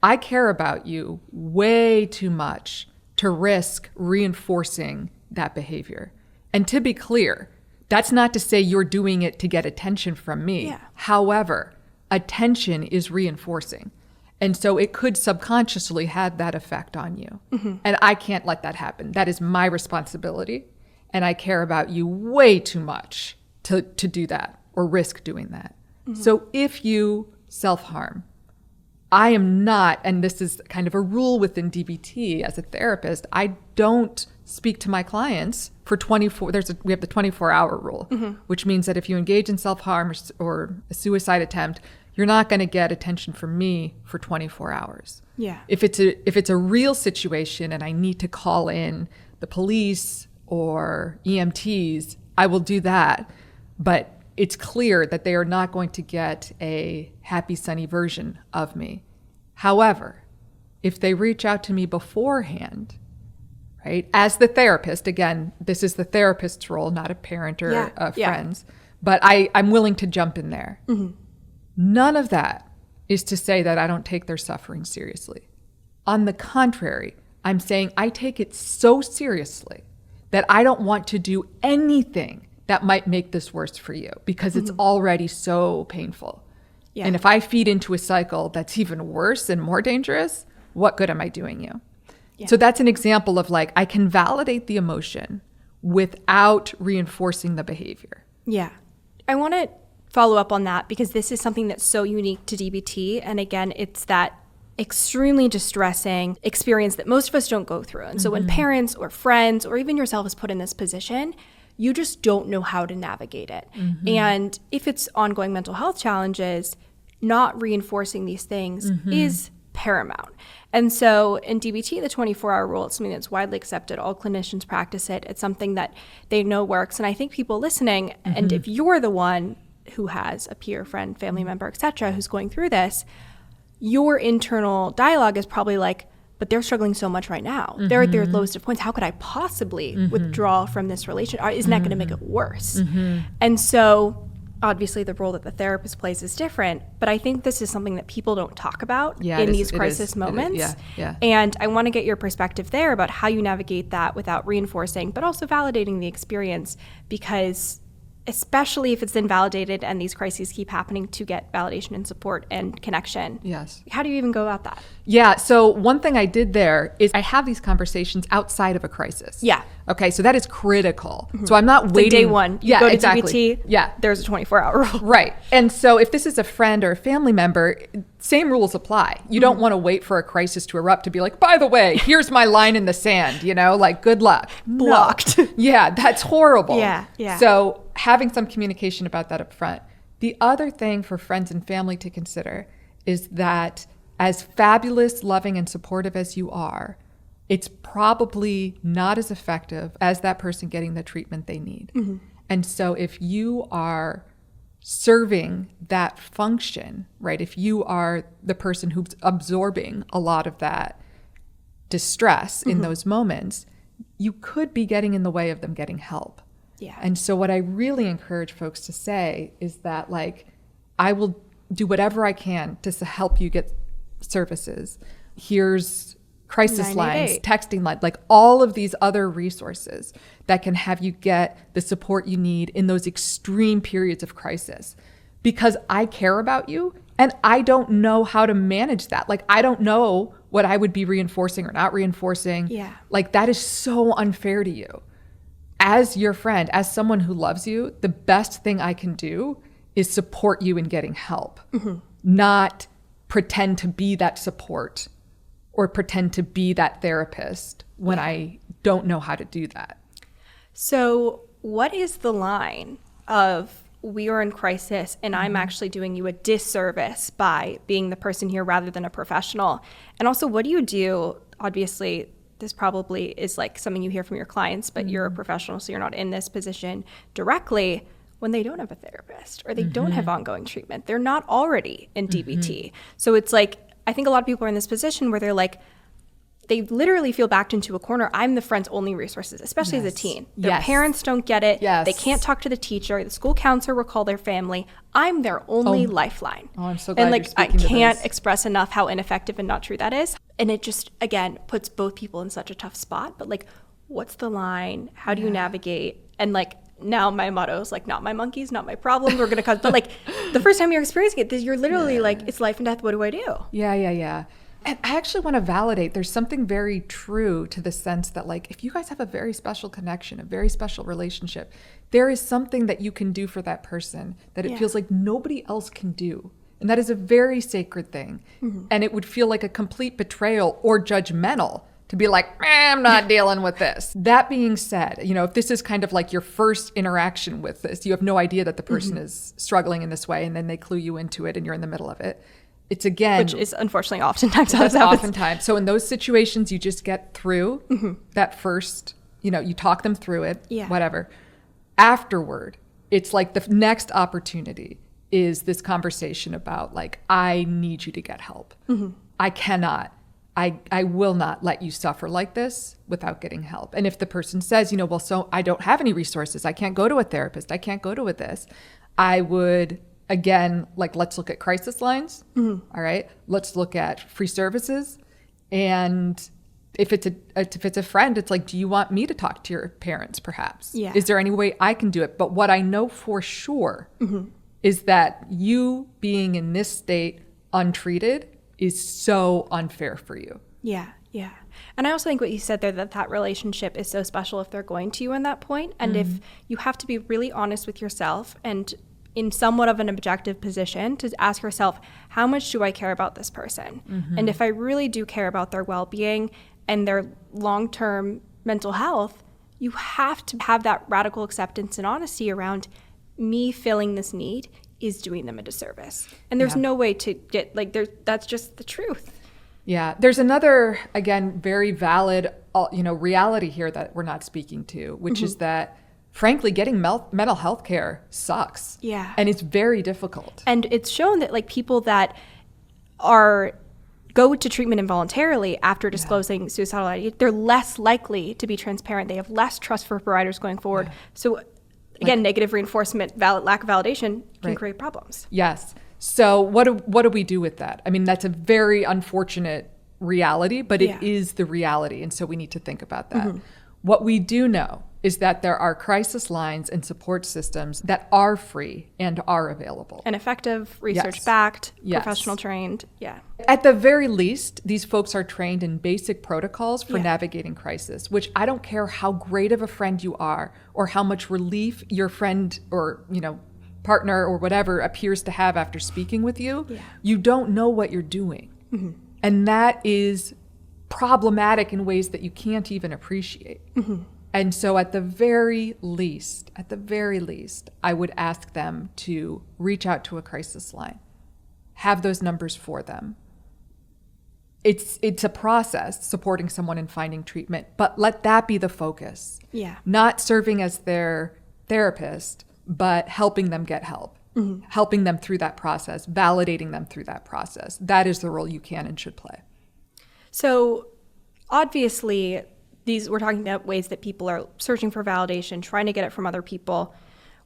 I care about you way too much to risk reinforcing that behavior. And to be clear, that's not to say you're doing it to get attention from me. Yeah. However, attention is reinforcing. And so it could subconsciously have that effect on you. And I can't let that happen. That is my responsibility. And I care about you way too much to do that or risk doing that. So if you self-harm, I am not, and this is kind of a rule within DBT as a therapist, I don't speak to my clients for 24, we have the 24-hour rule, which means that if you engage in self-harm or a suicide attempt, you're not going to get attention from me for 24 hours. Yeah. If it's a real situation and I need to call in the police or EMTs, I will do that. But it's clear that they are not going to get a happy, sunny version of me. However, if they reach out to me beforehand, right, as the therapist, again, this is the therapist's role, not a parent or friends, but I'm willing to jump in there. None of that is to say that I don't take their suffering seriously. On the contrary, I'm saying I take it so seriously that I don't want to do anything that might make this worse for you because it's already so painful. Yeah. And if I feed into a cycle that's even worse and more dangerous, what good am I doing you? Yeah. So that's an example of like, I can validate the emotion without reinforcing the behavior. Yeah. I want to follow up on that because this is something that's so unique to DBT. And again, it's that extremely distressing experience that most of us don't go through. And so when parents or friends or even yourself is put in this position, you just don't know how to navigate it. And if it's ongoing mental health challenges, not reinforcing these things is paramount. And so in DBT, the 24-hour rule, it's something that's widely accepted. All clinicians practice it. It's something that they know works. And I think people listening, and if you're the one who has a peer, friend, family member, et cetera, who's going through this, your internal dialogue is probably like, but they're struggling so much right now. They're at their lowest of points. How could I possibly withdraw from this relationship? Isn't that going to make it worse? And so obviously the role that the therapist plays is different, but I think this is something that people don't talk about in these crisis moments. And I want to get your perspective there about how you navigate that without reinforcing, but also validating the experience, because especially if it's invalidated and these crises keep happening, to get validation and support and connection. Yes. How do you even go about that? Yeah. So one thing I did there is I have these conversations outside of a crisis. Yeah. Okay. So that is critical. So I'm not waiting. Like day one, you go to exactly. DBT, there's a 24-hour rule. Right. And so if this is a friend or a family member, same rules apply. You don't want to wait for a crisis to erupt to be like, by the way, here's my line in the sand, like good luck. Blocked. No. Yeah, that's horrible. Yeah. So having some communication about that up front. The other thing for friends and family to consider is that as fabulous, loving, and supportive as you are, it's probably not as effective as that person getting the treatment they need. And so if you are serving that function, right, if you are the person who's absorbing a lot of that distress in those moments, you could be getting in the way of them getting help. Yeah. And so what I really encourage folks to say is that, like, I will do whatever I can to help you get services. Here's crisis lines, texting lines, like all of these other resources that can have you get the support you need in those extreme periods of crisis. Because I care about you and I don't know how to manage that. Like, I don't know what I would be reinforcing or not reinforcing. Yeah. Like, that is so unfair to you. As your friend, as someone who loves you, the best thing I can do is support you in getting help, not pretend to be that support or pretend to be that therapist when I don't know how to do that. So what is the line of we are in crisis and I'm actually doing you a disservice by being the person here rather than a professional? And also, what do you do? Obviously, this probably is like something you hear from your clients, but you're a professional, so you're not in this position directly, when they don't have a therapist or they don't have ongoing treatment. They're not already in DBT. So it's like, I think a lot of people are in this position where they're like, they literally feel backed into a corner. I'm the friend's only resources, especially as a teen. Their parents don't get it. They can't talk to the teacher. The school counselor will call their family. I'm their only lifeline. Oh, I'm so glad and you're speaking I can't to this. express enough how ineffective and not true that is. And it just, again, puts both people in such a tough spot. But like, what's the line? How do you navigate? And like, now my motto is like, not my monkeys, not my problems. We're going to cause, but like the first time you're experiencing it, you're literally like, it's life and death. What do I do? Yeah. And I actually want to validate, there's something very true to the sense that, like, if you guys have a very special connection, a very special relationship, there is something that you can do for that person that it feels like nobody else can do. And that is a very sacred thing. And it would feel like a complete betrayal or judgmental to be like, I'm not dealing with this. That being said, if this is kind of like your first interaction with this, you have no idea that the person is struggling in this way, and then they clue you into it and you're in the middle of it. It's again, which is unfortunately oftentimes that's oftentimes. So in those situations, you just get through that first, you talk them through it, whatever. Afterward, it's like the next opportunity is this conversation about, like, I need you to get help. I cannot. I will not let you suffer like this without getting help. And if the person says, well, so I don't have any resources, I can't go to a therapist, I can't go to this, I would, again, like, let's look at crisis lines. All right. Let's look at free services. And if it's a friend, it's like, do you want me to talk to your parents perhaps? Yeah. Is there any way I can do it? But what I know for sure is that you being in this state untreated is so unfair for you. Yeah. And I also think what you said there, that relationship is so special if they're going to you in that point. And if you have to be really honest with yourself and in somewhat of an objective position to ask yourself, how much do I care about this person? And if I really do care about their well-being and their long-term mental health, you have to have that radical acceptance and honesty around me filling this need is doing them a disservice. And there's no way to get, like, that's just the truth. Yeah. There's another, again, very valid, reality here that we're not speaking to, which is that, frankly, getting mental health care sucks. Yeah. And it's very difficult. And it's shown that, like, people that go to treatment involuntarily after disclosing suicidality, they're less likely to be transparent. They have less trust for providers going forward. So again, negative reinforcement, lack of validation can create problems. Yes. So what do we do with that? I mean, that's a very unfortunate reality, but it is the reality. And so we need to think about that. What we do know is that there are crisis lines and support systems that are free and are available. And effective, research-backed, Yes. professional trained. Yeah. At the very least, these folks are trained in basic protocols for Yeah. navigating crisis, which I don't care how great of a friend you are or how much relief your friend or, partner or whatever appears to have after speaking with you. Yeah. You don't know what you're doing. Mm-hmm. And that is problematic in ways that you can't even appreciate. Mm-hmm. And so at the very least, I would ask them to reach out to a crisis line, have those numbers for them. It's a process supporting someone in finding treatment, but let that be the focus. Yeah. Not serving as their therapist, but helping them get help, helping them through that process, validating them through that process. That is the role you can and should play. So obviously, we're talking about ways that people are searching for validation, trying to get it from other people.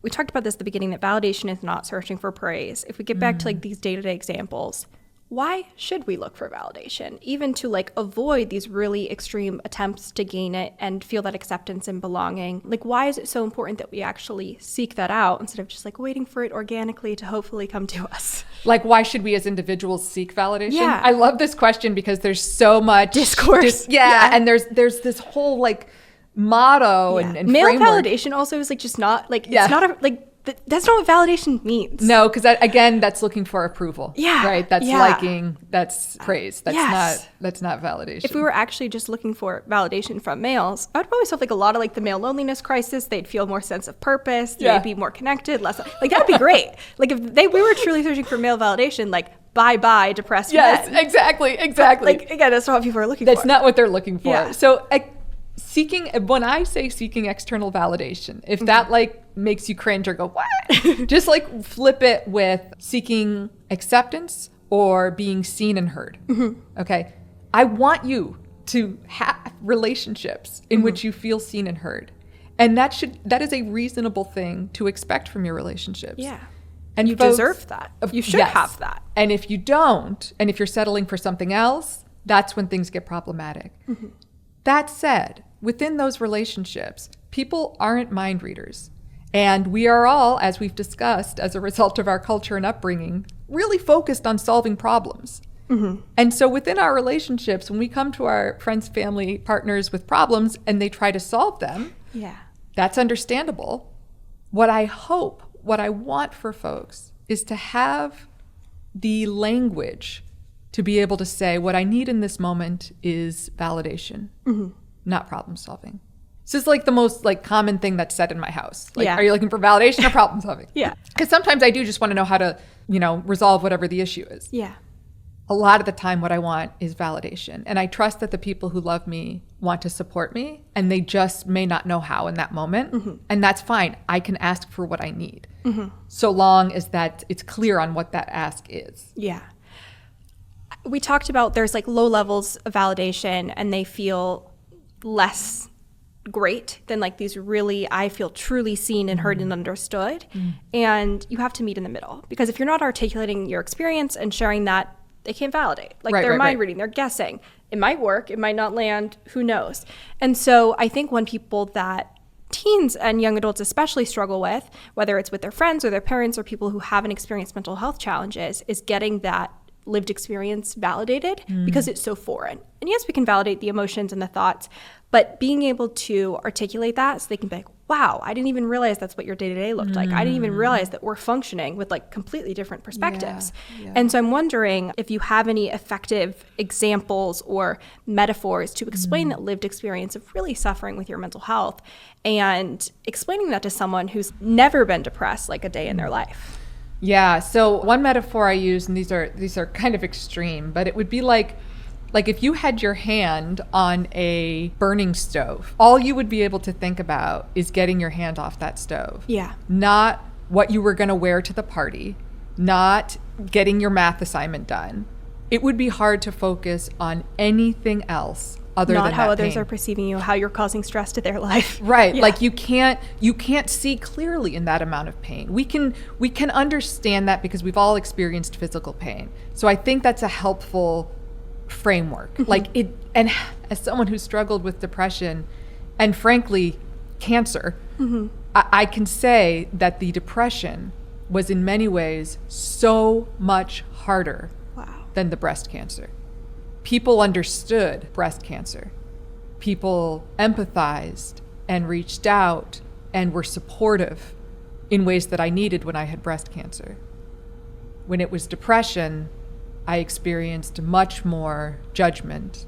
We talked about this at the beginning, that validation is not searching for praise. If we get back to like these day-to-day examples, why should we look for validation? Even to like avoid these really extreme attempts to gain it and feel that acceptance and belonging. Like, why is it so important that we actually seek that out instead of just like waiting for it organically to hopefully come to us? Like, why should we as individuals seek validation? Yeah. I love this question because there's so much discourse. And there's this whole like motto and male framework. validation also is like just not like it's not a like that's not what validation means. No, because again, that's looking for approval. Yeah. Right. That's liking. That's praise. That's not validation. If we were actually just looking for validation from males, I would probably solve like a lot of like the male loneliness crisis. They'd feel more sense of purpose. They'd be more connected. Less like that would be great. Like if we were truly searching for male validation, like bye depressed men. Yes, exactly. Like again, that's not what people are looking for. That's not what they're looking for. Yeah. So when I say seeking external validation, if that like makes you cringe or go, what? Just like flip it with seeking acceptance or being seen and heard. Mm-hmm. Okay. I want you to have relationships in which you feel seen and heard. And that is a reasonable thing to expect from your relationships. Yeah. And you deserve that. You should have that. And if you don't, and if you're settling for something else, that's when things get problematic. Mm-hmm. That said, within those relationships, people aren't mind readers. And we are all, as we've discussed, as a result of our culture and upbringing, really focused on solving problems. Mm-hmm. And so within our relationships, when we come to our friends, family, partners with problems and they try to solve them, that's understandable. What I want for folks is to have the language to be able to say, what I need in this moment is validation, not problem solving. This is like the most like common thing that's said in my house. Like, are you looking for validation or problem solving? Yeah. Because sometimes I do just want to know how to, resolve whatever the issue is. Yeah. A lot of the time what I want is validation. And I trust that the people who love me want to support me and they just may not know how in that moment. Mm-hmm. And that's fine. I can ask for what I need. Mm-hmm. So long as that it's clear on what that ask is. Yeah. We talked about there's like low levels of validation and they feel less great than like these really, I feel truly seen and heard and understood. And you have to meet in the middle, because if you're not articulating your experience and sharing that, they can't validate. Like they're mind reading, they're guessing. It might work, it might not land, who knows? And so I think when people that teens and young adults especially struggle with, whether it's with their friends or their parents or people who haven't experienced mental health challenges, is getting that lived experience validated because it's so foreign. And yes, we can validate the emotions and the thoughts, but being able to articulate that so they can be like, wow, I didn't even realize that's what your day-to-day looked like. I didn't even realize that we're functioning with like completely different perspectives. Yeah. And so I'm wondering if you have any effective examples or metaphors to explain that lived experience of really suffering with your mental health and explaining that to someone who's never been depressed like a day in their life. Yeah. So one metaphor I use, and these are kind of extreme, but it would be like if you had your hand on a burning stove, all you would be able to think about is getting your hand off that stove. Yeah. Not what you were going to wear to the party, not getting your math assignment done. It would be hard to focus on anything else other than that how others pain. Are perceiving you, how you're causing stress to their life. Right. Yeah. Like you can't see clearly in that amount of pain. We can understand that because we've all experienced physical pain. So I think that's a helpful framework. Like it, and as someone who struggled with depression and frankly cancer, I can say that the depression was in many ways so much harder than the breast cancer. People understood breast cancer. People empathized and reached out and were supportive in ways that I needed when I had breast cancer. When it was depression, I experienced much more judgment,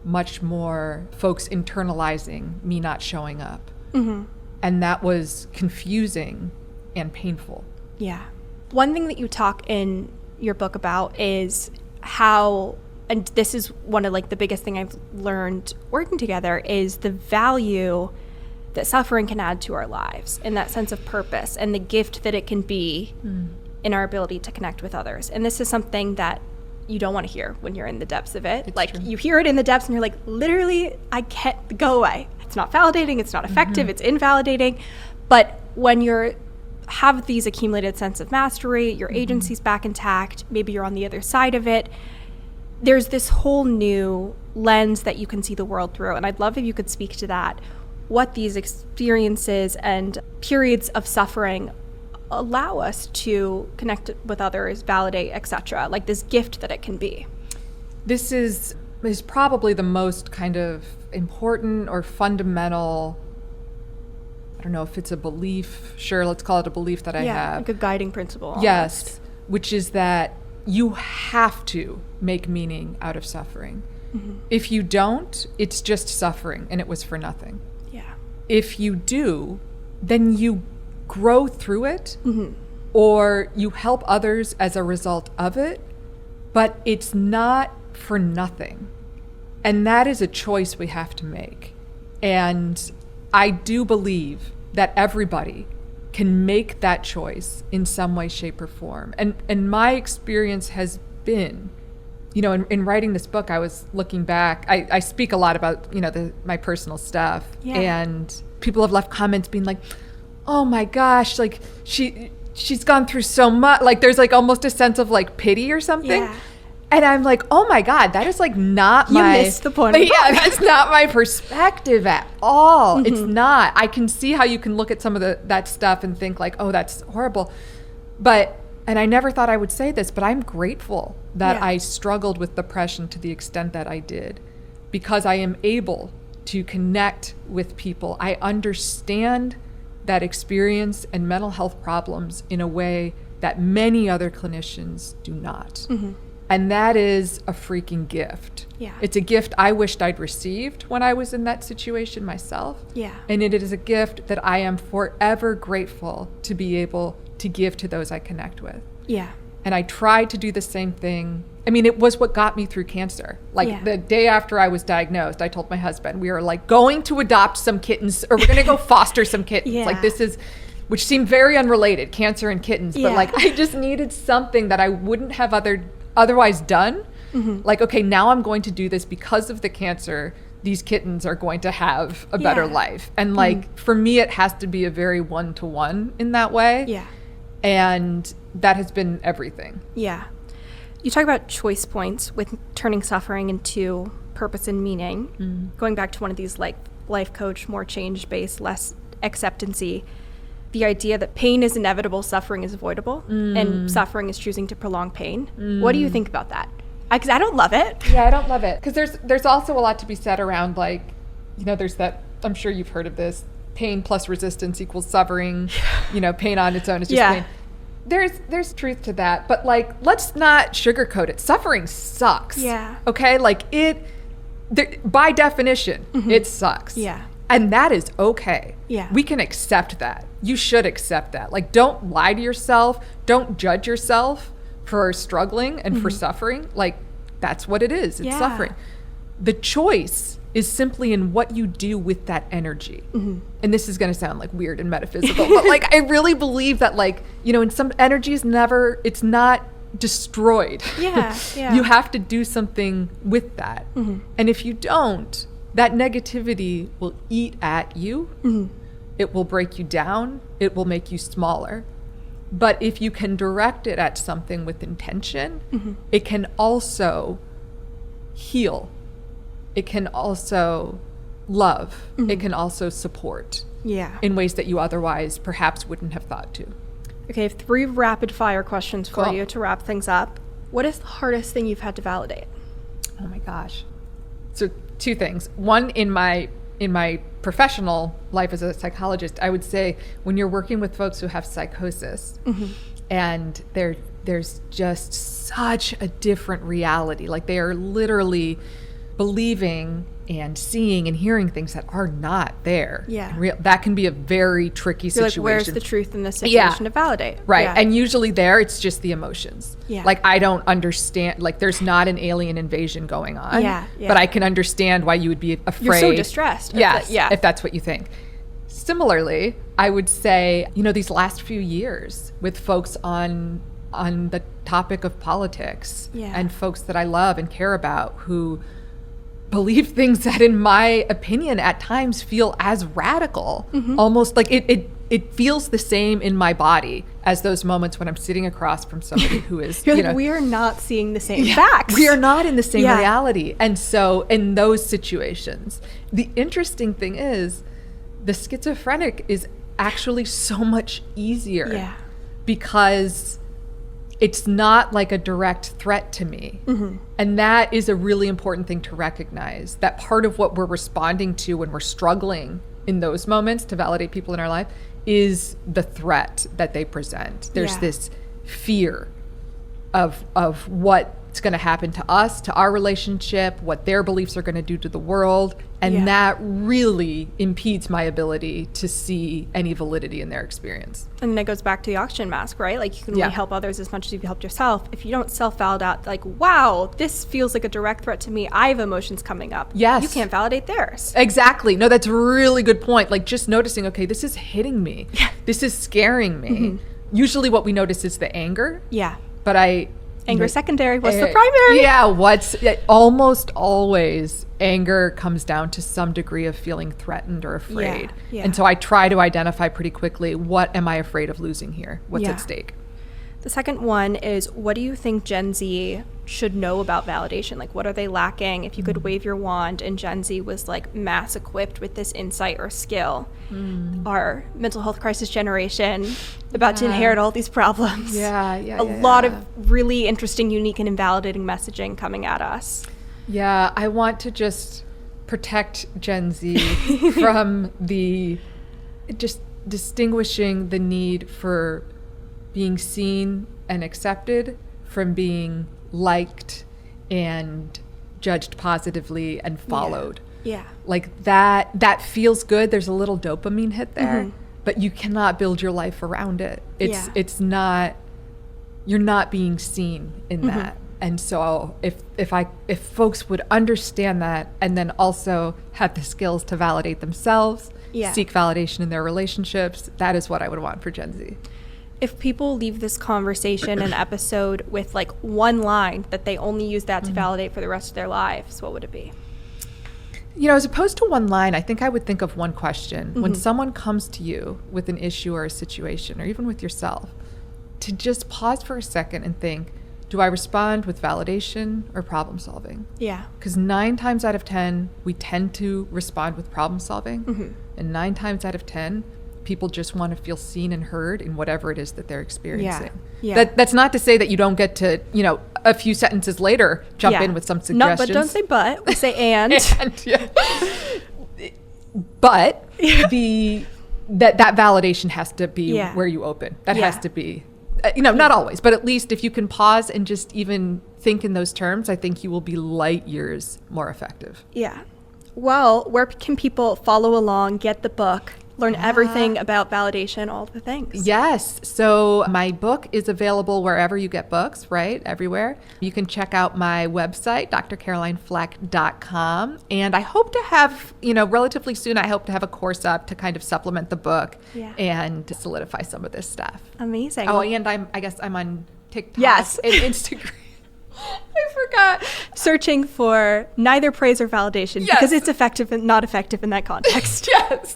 much more folks internalizing me not showing up. And that was confusing and painful. Yeah. One thing that you talk in your book about is how, and this is one of like the biggest thing I've learned working together, is the value that suffering can add to our lives and that sense of purpose and the gift that it can be in our ability to connect with others. And this is something that you don't want to hear when you're in the depths of it. It's true. You hear it in the depths and you're like, literally, I can't go away. It's not validating. It's not effective. It's invalidating. But when you're have these accumulated sense of mastery, your agency's back intact, maybe you're on the other side of it, there's this whole new lens that you can see the world through. And I'd love if you could speak to that, what these experiences and periods of suffering allow us to connect with others, validate, etc., like this gift that it can be. This is probably the most kind of important or fundamental, I don't know if it's a belief, sure, let's call it a belief that I have. Like a guiding principle. Almost. Yes, which is that you have to make meaning out of suffering. If you don't, it's just suffering and it was for nothing. Yeah. If you do, then you grow through it or you help others as a result of it, but it's not for nothing. And that is a choice we have to make. And I do believe that everybody can make that choice in some way, shape, or form. And my experience has been, you know, in writing this book, I was looking back. I speak a lot about, you know, my personal stuff. Yeah. And people have left comments being like, oh my gosh, like she's gone through so much. Like there's like almost a sense of like pity or something. Yeah. And I'm like, oh my God, that is like not you missed the point. Yeah, that's not my perspective at all. It's not. I can see how you can look at some of that stuff and think like, oh, that's horrible. But, and I never thought I would say this, but I'm grateful that I struggled with depression to the extent that I did, because I am able to connect with people. I understand that experience and mental health problems in a way that many other clinicians do not. And that is a freaking gift. Yeah. It's a gift I wished I'd received when I was in that situation myself. Yeah. And it is a gift that I am forever grateful to be able to give to those I connect with. Yeah. And I tried to do the same thing. I mean, it was what got me through cancer. Like the day after I was diagnosed, I told my husband, we are like going to adopt some kittens, or we're going to go foster some kittens. Like this is, which seemed very unrelated, cancer and kittens. But like, I just needed something that I wouldn't have otherwise done. Like, okay, now I'm going to do this because of the cancer. These kittens are going to have a better life. And like, for me, it has to be a very one-to-one in that way. Yeah. And that has been everything. Yeah. You talk about choice points with turning suffering into purpose and meaning. Going back to one of these like life coach, more change-based, less acceptancy. The idea that pain is inevitable, suffering is avoidable, and suffering is choosing to prolong pain. What do you think about that? Because I don't love it. Yeah, I don't love it. Because there's also a lot to be said around, like, you know, there's that, I'm sure you've heard of this, pain plus resistance equals suffering. You know, pain on its own is just pain. There's truth to that. But, like, let's not sugarcoat it. Suffering sucks. Yeah. Okay? Like, by definition, it sucks. Yeah. And that is okay. Yeah. We can accept that. You should accept that. Like, don't lie to yourself. Don't judge yourself for struggling and for suffering. Like, that's what it is. It's suffering. The choice is simply in what you do with that energy. And this is going to sound like weird and metaphysical, but like, I really believe that, like, you know, in some energy it's not destroyed. Yeah. You have to do something with that. And if you don't, that negativity will eat at you. It will break you down. It will make you smaller. But if you can direct it at something with intention, it can also heal. It can also love. It can also support in ways that you otherwise perhaps wouldn't have thought to. Okay, I have 3 rapid fire questions for Cool. you to wrap things up. What is the hardest thing you've had to validate? Oh my gosh. So 2 things. One, in my professional life as a psychologist, I would say when you're working with folks who have psychosis and there's just such a different reality. Like they are literally believing and seeing and hearing things that are not there. Yeah. That can be a very tricky You're situation. like, where's the truth in this situation to validate? Right. Yeah. And usually there, it's just the emotions. Yeah. Like, I don't understand, like, there's not an alien invasion going on. Yeah. But I can understand why you would be afraid. You're so distressed. Yes. If that's what you think. Similarly, I would say, these last few years with folks on the topic of politics and folks that I love and care about who believe things that, in my opinion, at times feel as radical, almost like it feels the same in my body as those moments when I'm sitting across from somebody who is, You're like, we are not seeing the same facts. We are not in the same reality. And so in those situations, the interesting thing is the schizophrenic is actually so much easier because it's not like a direct threat to me. And that is a really important thing to recognize, that part of what we're responding to when we're struggling in those moments to validate people in our life is the threat that they present. There's this fear of what's going to happen to us, to our relationship, what their beliefs are going to do to the world. And that really impedes my ability to see any validity in their experience. And then it goes back to the oxygen mask, right? Like, you can only help others as much as you've helped yourself. If you don't self-validate, like, wow, this feels like a direct threat to me. I have emotions coming up. Yes. You can't validate theirs. Exactly. No, that's a really good point. Like, just noticing, okay, this is hitting me. This is scaring me. Usually what we notice is the anger. Yeah. But Anger secondary. What's the primary? Yeah, almost always anger comes down to some degree of feeling threatened or afraid. Yeah. And so I try to identify pretty quickly, what am I afraid of losing here? What's at stake? The second one is, what do you think Gen Z should know about validation? Like, what are they lacking? If you could wave your wand and Gen Z was like mass equipped with this insight or skill, our mental health crisis generation about to inherit all these problems. A lot of really interesting, unique, and invalidating messaging coming at us. Yeah, I want to just protect Gen Z from just distinguishing the need for being seen and accepted from being liked and judged positively and followed. Like that feels good. There's a little dopamine hit there, but you cannot build your life around it. It's not, you're not being seen in that. And so if folks would understand that, and then also have the skills to validate themselves, seek validation in their relationships, that is what I would want for Gen Z. If people leave this conversation and episode with like one line that they only use that to validate for the rest of their lives, what would it be? As opposed to one line, I think I would think of one question. When someone comes to you with an issue or a situation, or even with yourself, to just pause for a second and think, do I respond with validation or problem solving? Because 9 times out of 10, we tend to respond with problem solving. And 9 times out of 10, people just want to feel seen and heard in whatever it is that they're experiencing. That's not to say that you don't get to, a few sentences later, jump in with some suggestions. No, but don't say but. We say and. But that validation has to be where you open. That has to be, not always, but at least if you can pause and just even think in those terms, I think you will be light years more effective. Well, where can people follow along, get the book, learn everything about validation, all the things? Yes. So my book is available wherever you get books, right? Everywhere. You can check out my website, drcarolinefleck.com. And I hope to have, relatively soon, I hope to have a course up to kind of supplement the book and to solidify some of this stuff. Amazing. Oh, and I guess I'm on TikTok and Instagram. I forgot. Searching for neither praise or validation because it's effective and not effective in that context.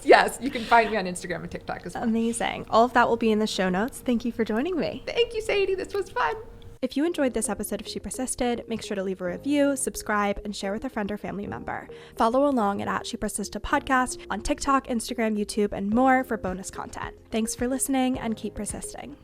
Yes. You can find me on Instagram and TikTok as well. Amazing. All of that will be in the show notes. Thank you for joining me. Thank you, Sadie. This was fun. If you enjoyed this episode of She Persisted, make sure to leave a review, subscribe, and share with a friend or family member. Follow along at She Persisted Podcast on TikTok, Instagram, YouTube, and more for bonus content. Thanks for listening and keep persisting.